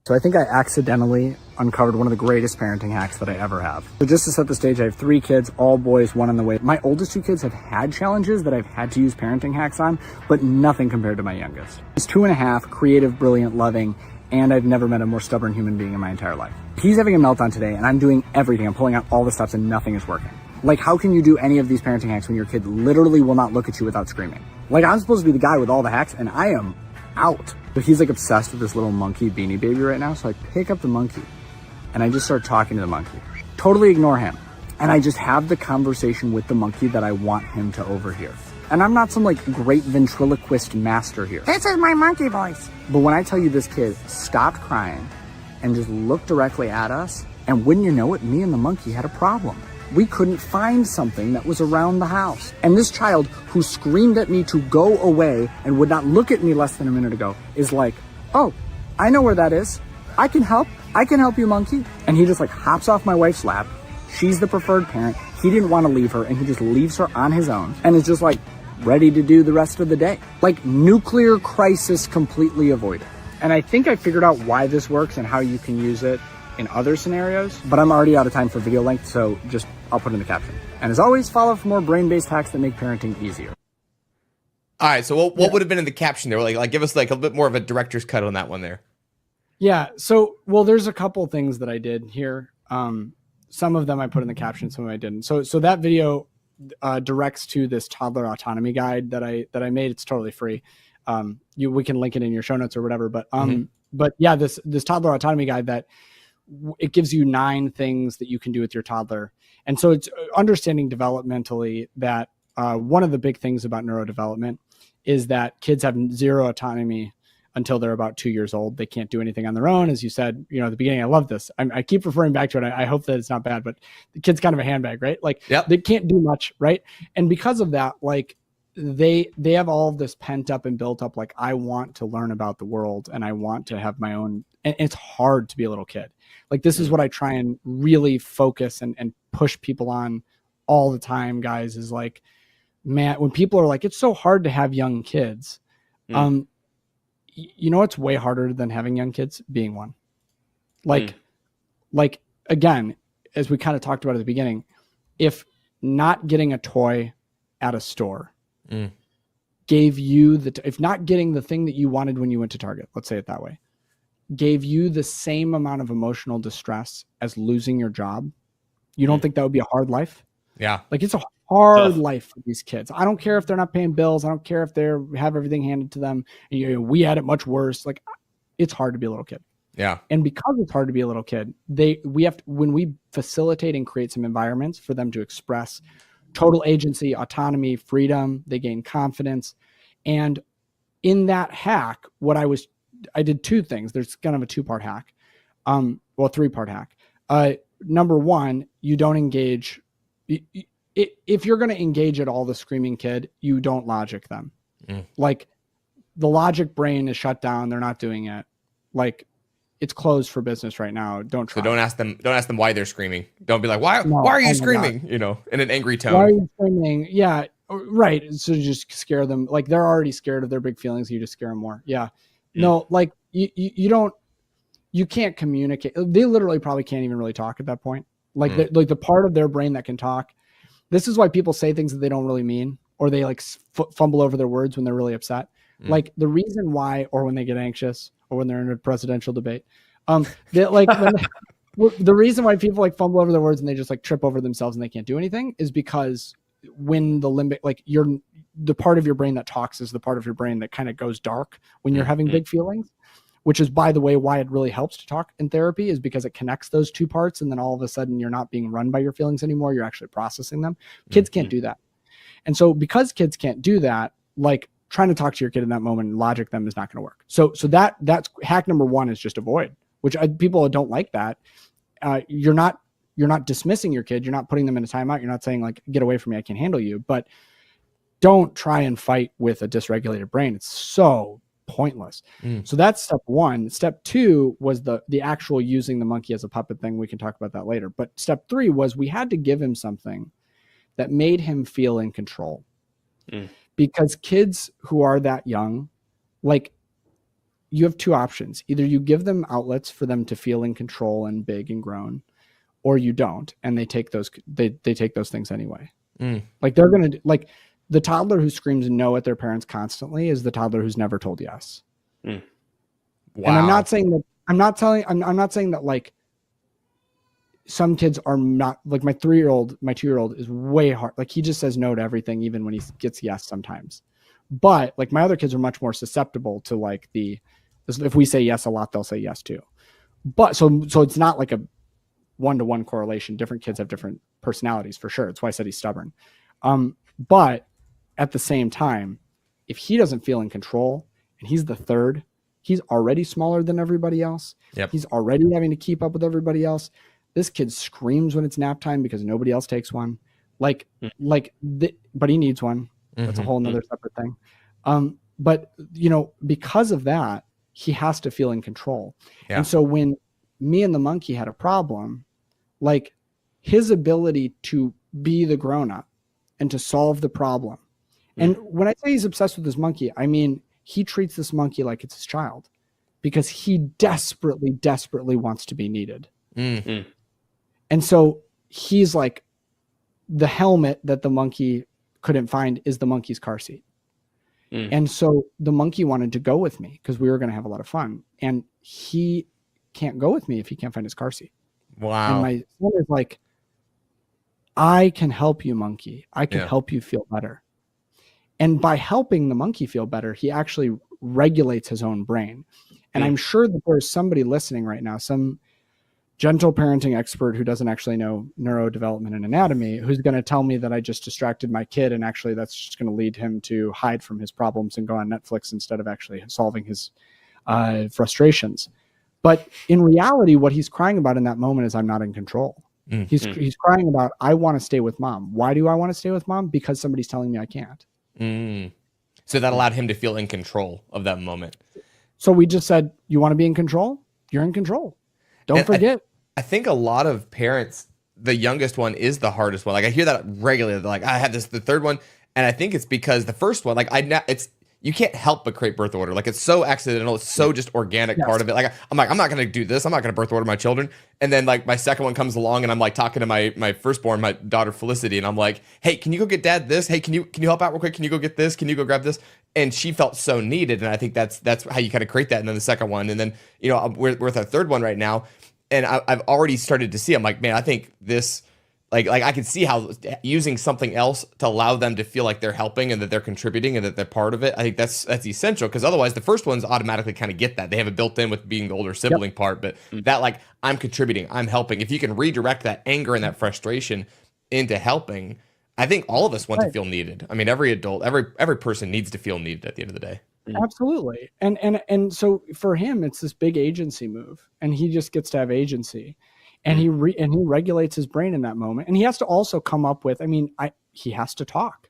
So I think I accidentally uncovered one of the greatest parenting hacks that I ever have. So just to set the stage, I have 3 kids, all boys, 1 on the way. My oldest 2 kids have had challenges that I've had to use parenting hacks on, but nothing compared to my youngest. He's 2.5, creative, brilliant, loving, and I've never met a more stubborn human being in my entire life. He's having a meltdown today, and I'm doing everything. I'm pulling out all the stops, and nothing is working. Like, how can you do any of these parenting hacks when your kid literally will not look at you without screaming? Like, I'm supposed to be the guy with all the hacks, and I am out. So he's like obsessed with this little monkey Beanie Baby right now. So I pick up the monkey and I just start talking to the monkey. Totally ignore him. And I just have the conversation with the monkey that I want him to overhear. And I'm not some like great ventriloquist master here. This is my monkey voice. But when I tell you this kid stopped crying and just looked directly at us, and wouldn't you know it, me and the monkey had a problem. We couldn't find something that was around the house. And this child who screamed at me to go away and would not look at me less than a minute ago is like, oh, I know where that is. I can help you, monkey. And he just like hops off my wife's lap. She's the preferred parent. He didn't want to leave her and he just leaves her on his own and is just like ready to do the rest of the day. Like nuclear crisis completely avoided. And I think I figured out why this works and how you can use it in other scenarios, but I'm already out of time for video length, so just I'll put in the caption. And as always, follow for more brain-based hacks that make parenting easier. All right, so what would have been in the caption there? Like give us like a bit more of a director's cut on that one there. Yeah, so there's a couple things that I did here. Some of them I put in the caption, some of them I didn't. So that video directs to this toddler autonomy guide that I made. It's totally free. We can link it in your show notes or whatever. But but yeah, this toddler autonomy guide that it gives you 9 things that you can do with your toddler. And so it's understanding developmentally that one of the big things about neurodevelopment is that kids have 0 autonomy until they're about 2 years old. They can't do anything on their own. As you said, at the beginning, I love this. I keep referring back to it. I hope that it's not bad, but the kid's kind of a handbag, right? Like They can't do much, right? And because of that, like they have all of this pent up and built up, like I want to learn about the world and I want to have my own, and it's hard to be a little kid. Like this is what I try and really focus and push people on all the time, guys, is like, man, when people are like, it's so hard to have young kids. You know what's way harder than having young kids? Being one. Like again, as we kind of talked about at the beginning, if not getting a toy at a store gave you if not getting the thing that you wanted when you went to Target, let's say it that way, gave you the same amount of emotional distress as losing your job, you don't think that would be a hard life? Yeah. Like it's a hard life for these kids. I don't care if they're not paying bills. I don't care if they have everything handed to them. We had it much worse. Like it's hard to be a little kid. Yeah. And because it's hard to be a little kid, when we facilitate and create some environments for them to express total agency, autonomy, freedom, they gain confidence. And in that hack, I did 2 things. There's kind of a 2-part hack. 3-part hack. Number 1, you don't engage. If you're going to engage at all the screaming kid, you don't logic them. Like the logic brain is shut down. They're not doing it. Like it's closed for business right now. Don't try. So don't ask them why they're screaming. Don't be like, why are you screaming? You know, in an angry tone. Why are you screaming? Yeah, right. So just scare them. Like they're already scared of their big feelings. You just scare them more. Yeah. No, like you can't communicate. They literally probably can't even really talk at that point. Like the part of their brain that can talk. This is why people say things that they don't really mean, or they like fumble over their words when they're really upset. Like the reason why, or when they get anxious, or when they're in a presidential debate, the reason why people like fumble over their words and they just like trip over themselves and they can't do anything is because when the limbic, like the part of your brain that talks is the part of your brain that kind of goes dark when you're having big feelings, which is, by the way, why it really helps to talk in therapy, is because it connects those two parts. And then all of a sudden you're not being run by your feelings anymore. You're actually processing them. Kids can't do that. And so because kids can't do that, like trying to talk to your kid in that moment and logic them is not going to work. So that's hack number one, is just avoid, which people don't like that. You're not dismissing your kid. You're not putting them in a timeout. You're not saying like, get away from me, I can't handle you, but don't try and fight with a dysregulated brain. It's so pointless. So that's step one. Step two was the actual using the monkey as a puppet thing. We can talk about that later. But step three was we had to give him something that made him feel in control. Because kids who are that young, like, you have two options. Either you give them outlets for them to feel in control and big and grown, or you don't, and they take those things anyway. Like they're gonna like the toddler who screams no at their parents constantly is the toddler who's never told yes. Wow. And I'm not saying that like some kids are not, like my 2-year-old is way hard. Like he just says no to everything, even when he gets yes sometimes. But like my other kids are much more susceptible to like if we say yes a lot, they'll say yes too. But so it's not like a 1-to-1 correlation. Different kids have different personalities for sure. That's why I said he's stubborn. But at the same time, if he doesn't feel in control and he's the third, he's already smaller than everybody else. Yep. He's already having to keep up with everybody else. This kid screams when it's nap time because nobody else takes one. But he needs one. That's a whole nother separate thing. But because of that, he has to feel in control. Yeah. And so when me and the monkey had a problem, like his ability to be the grown-up and to solve the problem. And when I say he's obsessed with this monkey, I mean, he treats this monkey like it's his child because he desperately, desperately wants to be needed. And so he's like, the helmet that the monkey couldn't find is the monkey's car seat. And so the monkey wanted to go with me because we were going to have a lot of fun. And he can't go with me if he can't find his car seat. Wow. And my son is like, I can help you, monkey. I can help you feel better. And by helping the monkey feel better, he actually regulates his own brain. And I'm sure that there's somebody listening right now, some gentle parenting expert who doesn't actually know neurodevelopment and anatomy, who's going to tell me that I just distracted my kid. And actually that's just going to lead him to hide from his problems and go on Netflix instead of actually solving his frustrations. But in reality, what he's crying about in that moment is I'm not in control. He's crying about, I want to stay with mom. Why do I want to stay with mom? Because somebody's telling me I can't. So that allowed him to feel in control of that moment. So we just said, you want to be in control? You're in control. Don't forget. I think a lot of parents, the youngest one is the hardest one. Like I hear that regularly. They're like, I had the third one. And I think it's because the first one, like you can't help but create birth order. Like it's so accidental. It's so just organic part of it. Like I'm not going to do this. I'm not going to birth order my children. And then like my second one comes along and I'm like talking to my firstborn, my daughter Felicity. And I'm like, hey, can you go get dad this? Hey, can you help out real quick? Can you go get this? Can you go grab this? And she felt so needed. And I think that's how you kind of create that. And then the second one, and then, we're with our third one right now. And I've already started to see, I'm like, man, I think this, like I can see how using something else to allow them to feel like they're helping and that they're contributing and that they're part of it. I think that's essential, because otherwise the first ones automatically kind of get that. They have it built in with being the older sibling part, but that like, I'm contributing, I'm helping. If you can redirect that anger and that frustration into helping, I think all of us want to feel needed. I mean, every adult, every person needs to feel needed at the end of the day. Absolutely. And so for him, it's this big agency move, and he just gets to have agency, and he regulates his brain in that moment. And he has to also come up with, he has to talk.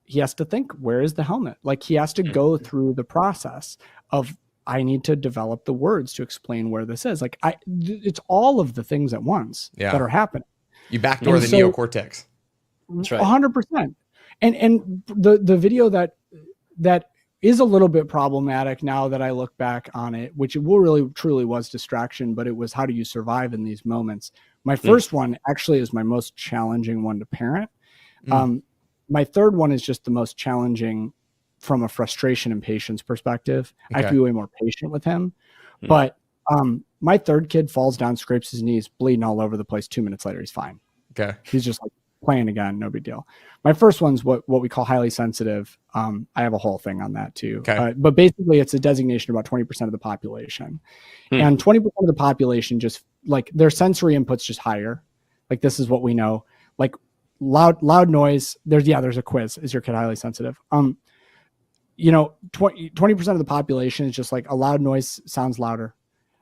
He has to think, where is the helmet? Like he has to go through the process of I need to develop the words to explain where this is. Like it's all of the things at once that are happening. You backdoor the neocortex. That's right. 100%. And the video that is a little bit problematic now that I look back on it, which it really truly was distraction, but it was how do you survive in these moments. My first one actually is my most challenging one to parent. My third one is just the most challenging from a frustration and patience perspective. I have to be way more patient with him. But my third kid falls down, scrapes his knees, bleeding all over the place. 2 minutes later, he's fine. Okay. He's just like playing again, no big deal. My first one's what we call highly sensitive. I have a whole thing on that too. Okay. But basically it's a designation about 20% of the population. And 20% of the population just like their sensory input's just higher. Like this is what we know. Like loud noise. There's a quiz. Is your kid highly sensitive? 20% of the population is just like a loud noise sounds louder.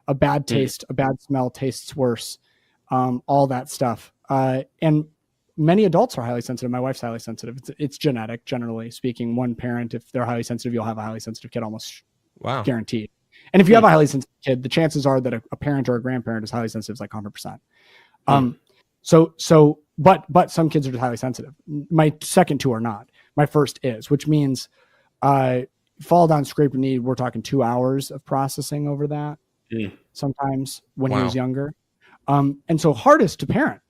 A bad taste, a bad smell tastes worse. All that stuff. And many adults are highly sensitive. My wife's highly sensitive. It's genetic, generally speaking. One parent, if they're highly sensitive, you'll have a highly sensitive kid almost guaranteed. And if you have a highly sensitive kid, the chances are that a parent or a grandparent is highly sensitive is like 100%. But some kids are just highly sensitive. My second two are not. My first is, which means fall down, scrape your knee. We're talking 2 hours of processing over that. Sometimes when he was younger. And so hardest to parent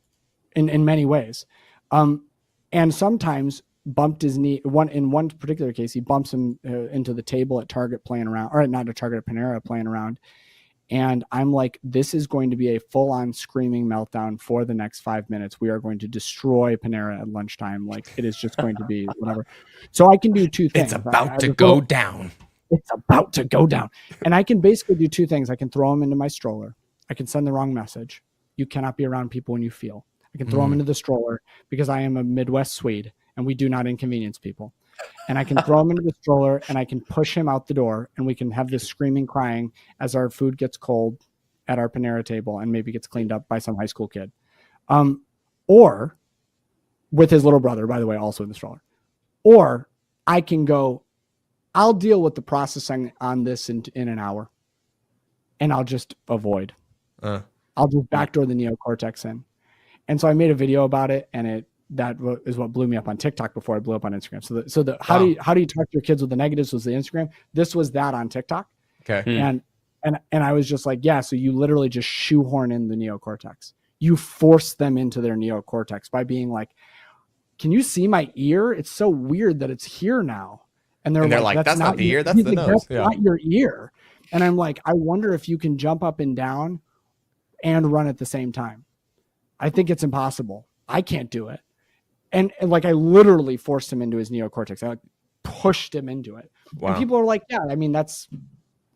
in many ways. And sometimes bumped his knee. In one particular case, he bumps him into the table at Target playing around, or not at Target, at Panera playing around. And I'm like, this is going to be a full-on screaming meltdown for the next 5 minutes. We are going to destroy Panera at lunchtime. Like it is just going to be whatever. So I can do two things. It's about to go down. It's about to go down. And I can basically do two things. I can throw him into my stroller. I can send the wrong message. You cannot be around people when you feel. I can throw him into the stroller because I am a Midwest Swede and we do not inconvenience people. And I can throw him into the stroller and I can push him out the door and we can have this screaming, crying as our food gets cold at our Panera table and maybe gets cleaned up by some high school kid. Or with his little brother, by the way, also in the stroller. Or I can go, I'll deal with the processing on this in an hour and I'll just avoid. I'll just backdoor the neocortex in. And so I made a video about it, and that is what blew me up on TikTok before I blew up on Instagram. So how do you talk to your kids with the negatives was the Instagram. This was that on TikTok. Okay. And I was just like, yeah. So you literally just shoehorn in the neocortex. You force them into their neocortex by being like, "Can you see my ear? It's so weird that it's here now." And they're like, "That's not the ear. That's the nose. That's not your ear." And I'm like, I wonder if you can jump up and down and run at the same time. I think it's impossible. I can't do it. And like, I literally forced him into his neocortex. I like pushed him into it. Wow. And people are like, yeah, I mean, that's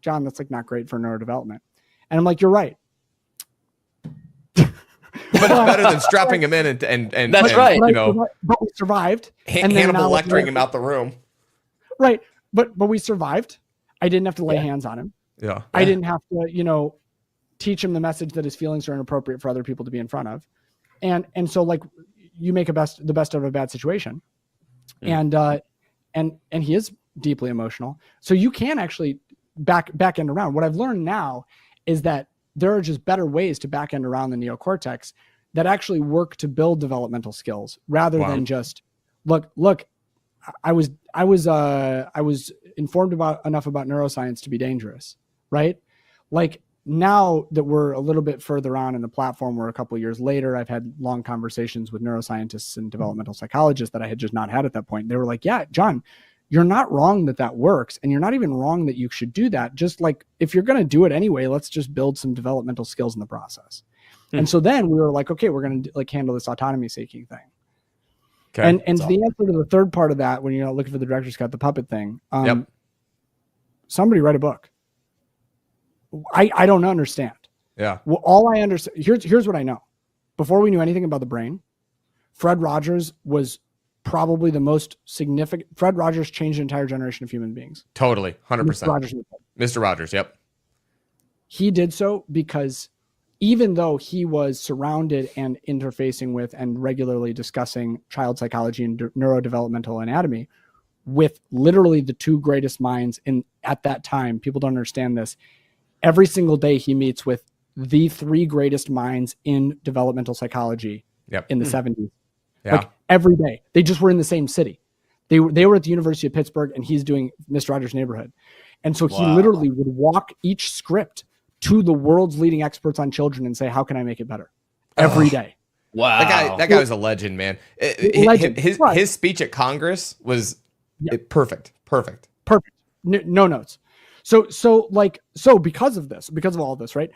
John, that's like not great for neurodevelopment. And I'm like, you're right. But it's better than strapping him in and that's right. But we survived. Hannibal lecturing him out the room. Right. But we survived. I didn't have to lay hands on him. Yeah. I didn't have to, teach him the message that his feelings are inappropriate for other people to be in front of. And so like you make the best of a bad situation. And he is deeply emotional. So you can actually back end around. What I've learned now is that there are just better ways to back end around the neocortex that actually work to build developmental skills rather than just look, I was informed enough about neuroscience to be dangerous, right? Like now that we're a little bit further on in the platform, we're a couple of years later, I've had long conversations with neuroscientists and developmental psychologists that I had just not had at that point. They were like, yeah, John, you're not wrong that works. And you're not even wrong that you should do that. Just like, if you're going to do it anyway, let's just build some developmental skills in the process. And so then we were like, okay, we're going to like handle this autonomy seeking thing. Okay. And the answer to the third part of that, when you're looking for the director's cut, the puppet thing, somebody write a book. I don't understand. Yeah. Well, all I understand, here's what I know. Before we knew anything about the brain, Fred Rogers was probably the most significant. Fred Rogers changed an entire generation of human beings. Totally. 100%. Mr. Rogers. Yep. He did so because even though he was surrounded and interfacing with and regularly discussing child psychology and neurodevelopmental anatomy, with literally the two greatest minds at that time. People don't understand this. Every single day he meets with the three greatest minds in developmental psychology in the 70s. Yeah. Like every day. They just were in the same city. They were at the University of Pittsburgh, and he's doing Mr. Rogers' Neighborhood. And so he literally would walk each script to the world's leading experts on children and say, how can I make it better? Every day. Wow. That guy was a legend, man. Legend. His speech at Congress was perfect. No notes. So because of all this, right?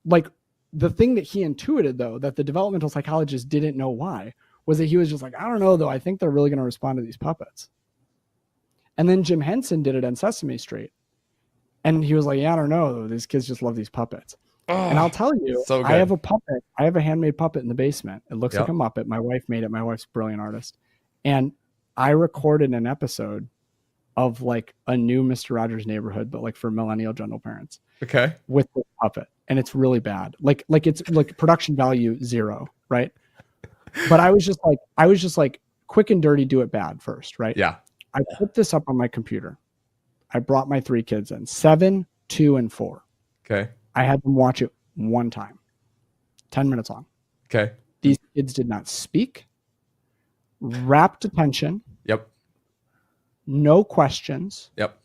Like the thing that he intuited, though, that the developmental psychologists didn't know why, was that he was just like, I don't know, though. I think they're really going to respond to these puppets. And then Jim Henson did it on Sesame Street. And he was like, yeah, I don't know, though. These kids just love these puppets. And I'll tell you, so I have a puppet. I have a handmade puppet in the basement. It looks like a Muppet. My wife made it. My wife's a brilliant artist. And I recorded an episode of like a new Mr. Rogers' Neighborhood, but like for millennial general parents. Okay. With the puppet. And it's really bad. Like it's like production value 0, right? But I was just like, quick and dirty, do it bad first, right? Yeah. I put this up on my computer. I brought my 3 kids in, 7, 2, and 4. Okay. I had them watch it one time, 10 minutes long. Okay. These kids did not speak, rapt attention. Yep. No questions. Yep.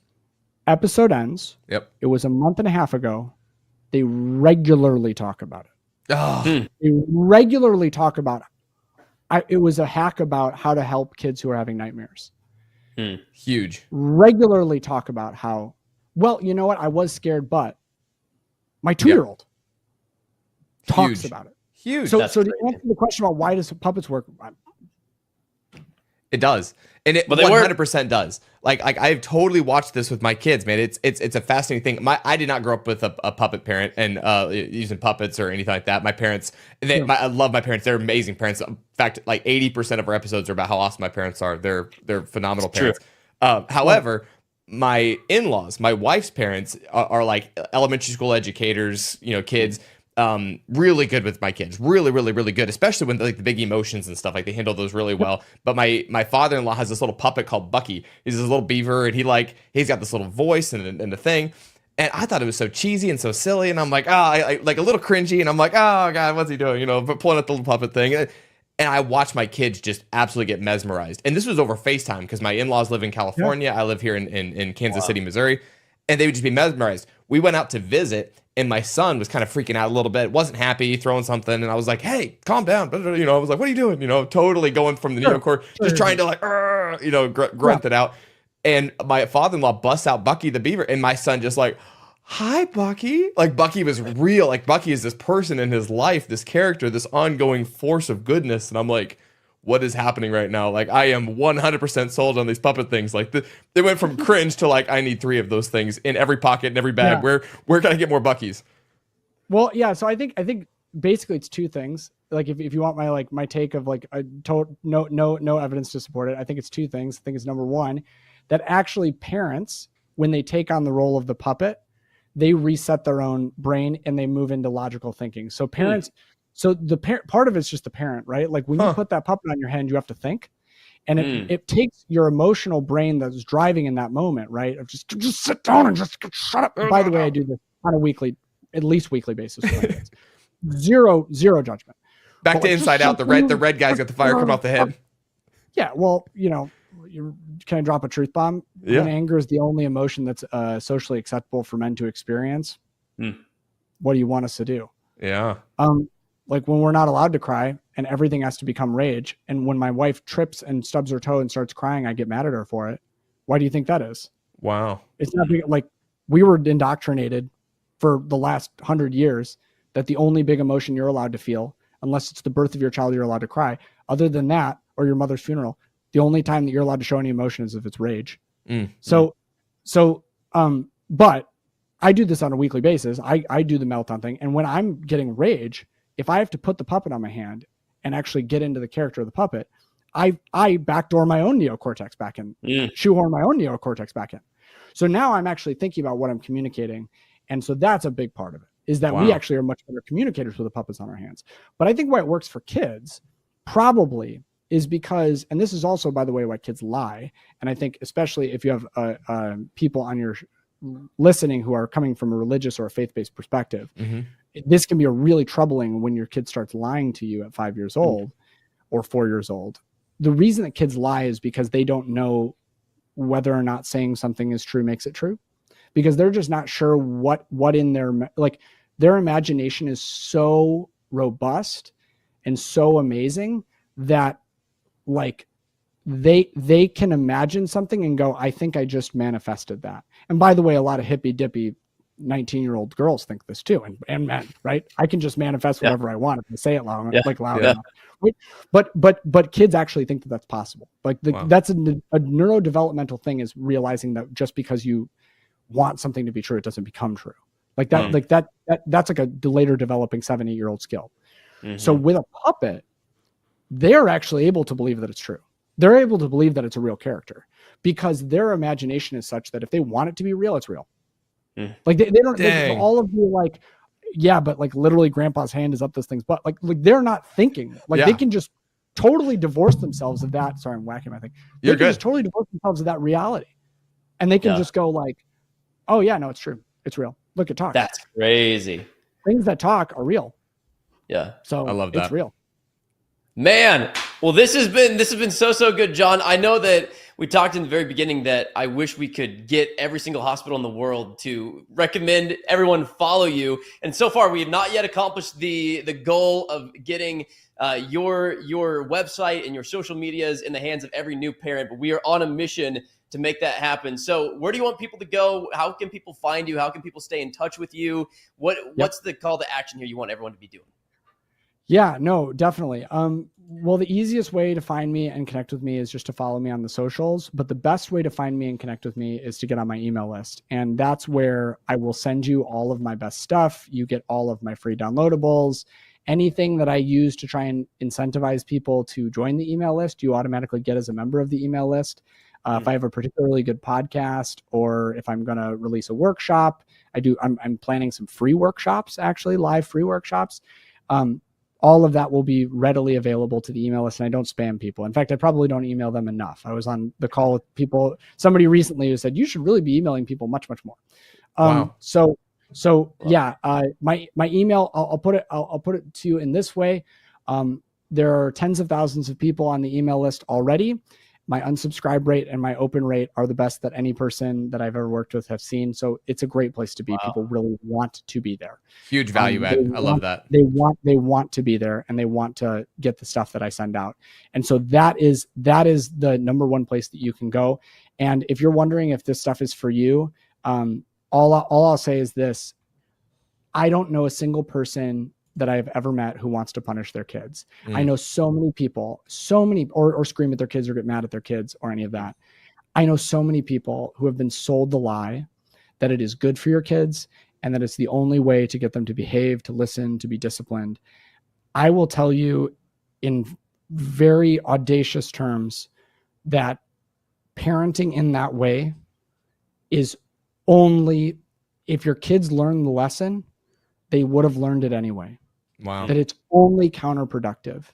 Episode ends. Yep. It was a month and a half ago. They regularly talk about it. Oh. They regularly talk about it. It was a hack about how to help kids who are having nightmares. Huge. Regularly talk about how, well, you know what? I was scared, but my 2-year-old talks about it. Huge. So to answer the question about why does puppets work? It does. And it 100% does. Like I've totally watched this with my kids, man. It's a fascinating thing. I did not grow up with a puppet parent and using puppets or anything like that. My parents, I love my parents. They're amazing parents. In fact, like 80% of our episodes are about how awesome my parents are. They're phenomenal parents. However, my in-laws, my wife's parents are like elementary school educators, kids. Really good with my kids, really good, especially when like the big emotions and stuff, like they handle those really well. But my father-in-law has this little puppet called Bucky. He's this little beaver, and he's got this little voice and the thing. And I thought it was so cheesy and so silly, and I'm like, I like a little cringy, and I'm like, oh god, what's he doing? But pulling out the little puppet thing. And I watched my kids just absolutely get mesmerized. And this was over FaceTime because my in-laws live in California. I live here in Kansas City, Missouri. And they would just be mesmerized. We went out to visit, and my son was kind of freaking out a little bit, wasn't happy, throwing something. And I was like, hey, calm down. I was like, what are you doing? Totally going from the neocortex, just trying to like, grunt it out. And my father-in-law busts out Bucky the beaver. And my son just like, hi, Bucky. Like Bucky was real. Like Bucky is this person in his life, this character, this ongoing force of goodness. And I'm like, what is happening right now? Like I am 100% sold on these puppet things. Like they went from cringe to like, I need 3 of those things in every pocket, in every bag. Yeah. Where can I get more Buckies? Well, yeah. So I think basically it's 2 things. Like if you want my take of like no evidence to support it. I think it's 2 things. I think it's number 1, that actually parents, when they take on the role of the puppet, they reset their own brain and they move into logical thinking. So parents, so the part of it's just the parent, right? Like when you put that puppet on your hand, you have to think, and it takes your emotional brain that's driving in that moment, right? Of just sit down and just shut up. By the way, I do this on a at least weekly basis. Zero judgment. Back to Inside Out. The red guy's got the fire coming off the head. Yeah. Well, can I drop a truth bomb? Yeah. When anger is the only emotion that's socially acceptable for men to experience. What do you want us to do? Yeah. Like when we're not allowed to cry and everything has to become rage. And when my wife trips and stubs her toe and starts crying, I get mad at her for it. Why do you think that is? Wow. It's not like we were indoctrinated for the last 100 years that the only big emotion you're allowed to feel, unless it's the birth of your child, you're allowed to cry. Other than that, or your mother's funeral, the only time that you're allowed to show any emotion is if it's rage. But I do this on a weekly basis. I do the meltdown thing. And when I'm getting rage, if I have to put the puppet on my hand and actually get into the character of the puppet, I backdoor my own neocortex back in, shoehorn my own neocortex back in. So now I'm actually thinking about what I'm communicating. And so that's a big part of it, is that we actually are much better communicators with the puppets on our hands. But I think why it works for kids probably is because, and this is also, by the way, why kids lie. And I think especially if you have people on your listening who are coming from a religious or a faith-based perspective, this can be a really troubling when your kid starts lying to you at 5 years old or 4 years old. The reason that kids lie is because they don't know whether or not saying something is true makes it true, because they're just not sure what in their imagination is so robust and so amazing that like they can imagine something and go, I think I just manifested that. And by the way, a lot of hippy dippy 19-year-old girls think this too, and men, right? I can just manifest whatever I want if I say it loud enough. Right? But kids actually think that that's possible. Like that's a neurodevelopmental thing, is realizing that just because you want something to be true, it doesn't become true. Like that, that's like a later developing 7-8-year-old skill. So with a puppet, they're actually able to believe that it's true. They're able to believe that it's a real character because their imagination is such that if they want it to be real, it's real. Like they don't, all of you like, yeah, but like literally grandpa's hand is up this thing's butt. Like they're not thinking, like they can just totally divorce themselves of that. Sorry, I'm whacking my thing. They can just totally divorce themselves of that reality. And they can just go like, oh yeah, no, it's true. It's real. Look, it talks. That's crazy. Things that talk are real. Yeah. So I love that. It's real. Man, well, this has been so good, Jon. I know that we talked in the very beginning that I wish we could get every single hospital in the world to recommend everyone follow you. And so far, we have not yet accomplished the goal of getting your website and your social medias in the hands of every new parent. But we are on a mission to make that happen. So where do you want people to go? How can people find you? How can people stay in touch with you? What's the call to action here you want everyone to be doing? Yeah, no, definitely. Well, the easiest way to find me and connect with me is just to follow me on the socials. But the best way to find me and connect with me is to get on my email list. And that's where I will send you all of my best stuff. You get all of my free downloadables. Anything that I use to try and incentivize people to join the email list, you automatically get as a member of the email list. If I have a particularly good podcast, or if I'm going to release a workshop, I'm planning some free workshops, actually live free workshops. All of that will be readily available to the email list, and I don't spam people. In fact, I probably don't email them enough. I was on the call with people, somebody recently who said, you should really be emailing people much, much more. Wow. Yeah, my email, I'll put it to you in this way. There are tens of thousands of people on the email list already. My unsubscribe rate and my open rate are the best that any person that I've ever worked with have seen. So it's a great place to be. Wow. People really want to be there. Huge value add. I love that. They want to be there, and they want to get the stuff that I send out. And so that is the number one place that you can go. And if you're wondering if this stuff is for you, all I'll say is this: I don't know a single person that I've ever met who wants to punish their kids. I know so many people, or scream at their kids or get mad at their kids or any of that. I know so many people who have been sold the lie that it is good for your kids and that it's the only way to get them to behave, to listen, to be disciplined. I will tell you in very audacious terms that parenting in that way is only, if your kids learn the lesson, they would have learned it anyway. Wow. That it's only counterproductive.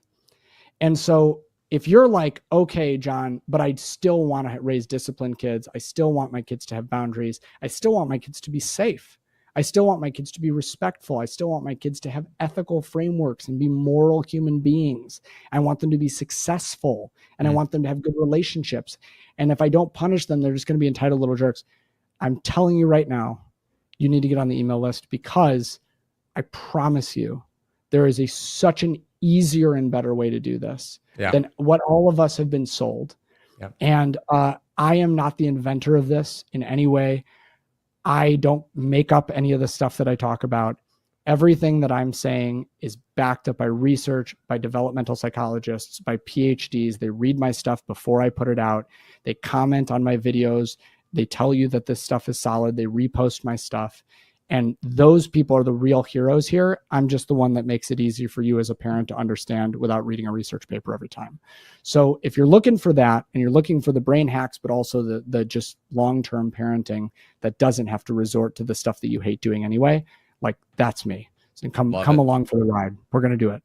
And so if you're like, okay, Jon, but I still want to raise disciplined kids. I still want my kids to have boundaries. I still want my kids to be safe. I still want my kids to be respectful. I still want my kids to have ethical frameworks and be moral human beings. I want them to be successful, and I want them to have good relationships. And if I don't punish them, they're just going to be entitled little jerks. I'm telling you right now, you need to get on the email list, because I promise you, there is such an easier and better way to do this than what all of us have been sold. Yep. And I am not the inventor of this in any way. I don't make up any of the stuff that I talk about. Everything that I'm saying is backed up by research, by developmental psychologists, by PhDs. They read my stuff before I put it out. They comment on my videos. They tell you that this stuff is solid. They repost my stuff. And those people are the real heroes here. I'm just the one that makes it easy for you as a parent to understand without reading a research paper every time. So if you're looking for that, and you're looking for the brain hacks, but also the just long-term parenting that doesn't have to resort to the stuff that you hate doing anyway, like, that's me. So come along for the ride. We're going to do it.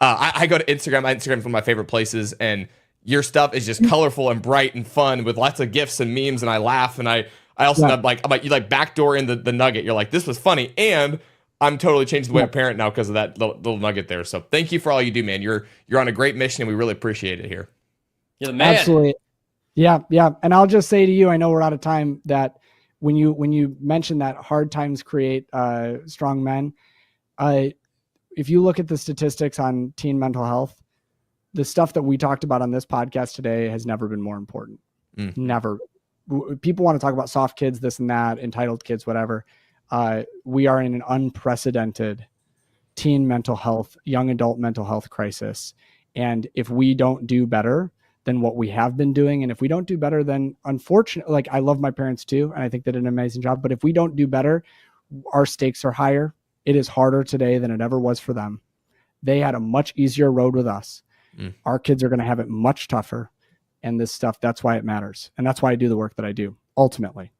I go to Instagram. Instagram is one of my favorite places, and your stuff is just colorful and bright and fun with lots of gifs and memes, and I laugh, and I also I'm like you like backdoor in the nugget. You're like, this was funny, and I'm totally changed the way I parent now because of that little nugget there. So thank you for all you do, man. You're on a great mission, and we really appreciate it here. You're the man. Absolutely. Yeah. And I'll just say to you, I know we're out of time, that when you mentioned that hard times create strong men, if you look at the statistics on teen mental health, the stuff that we talked about on this podcast today has never been more important. Never. People want to talk about soft kids, this and that, entitled kids, whatever. We are in an unprecedented teen mental health, young adult mental health crisis. And if we don't do better than what we have been doing, and if we don't do better, then unfortunately, like, I love my parents too, and I think they did an amazing job. But if we don't do better, our stakes are higher. It is harder today than it ever was for them. They had a much easier road with us. Our kids are going to have it much tougher. And this stuff, that's why it matters. And that's why I do the work that I do, ultimately.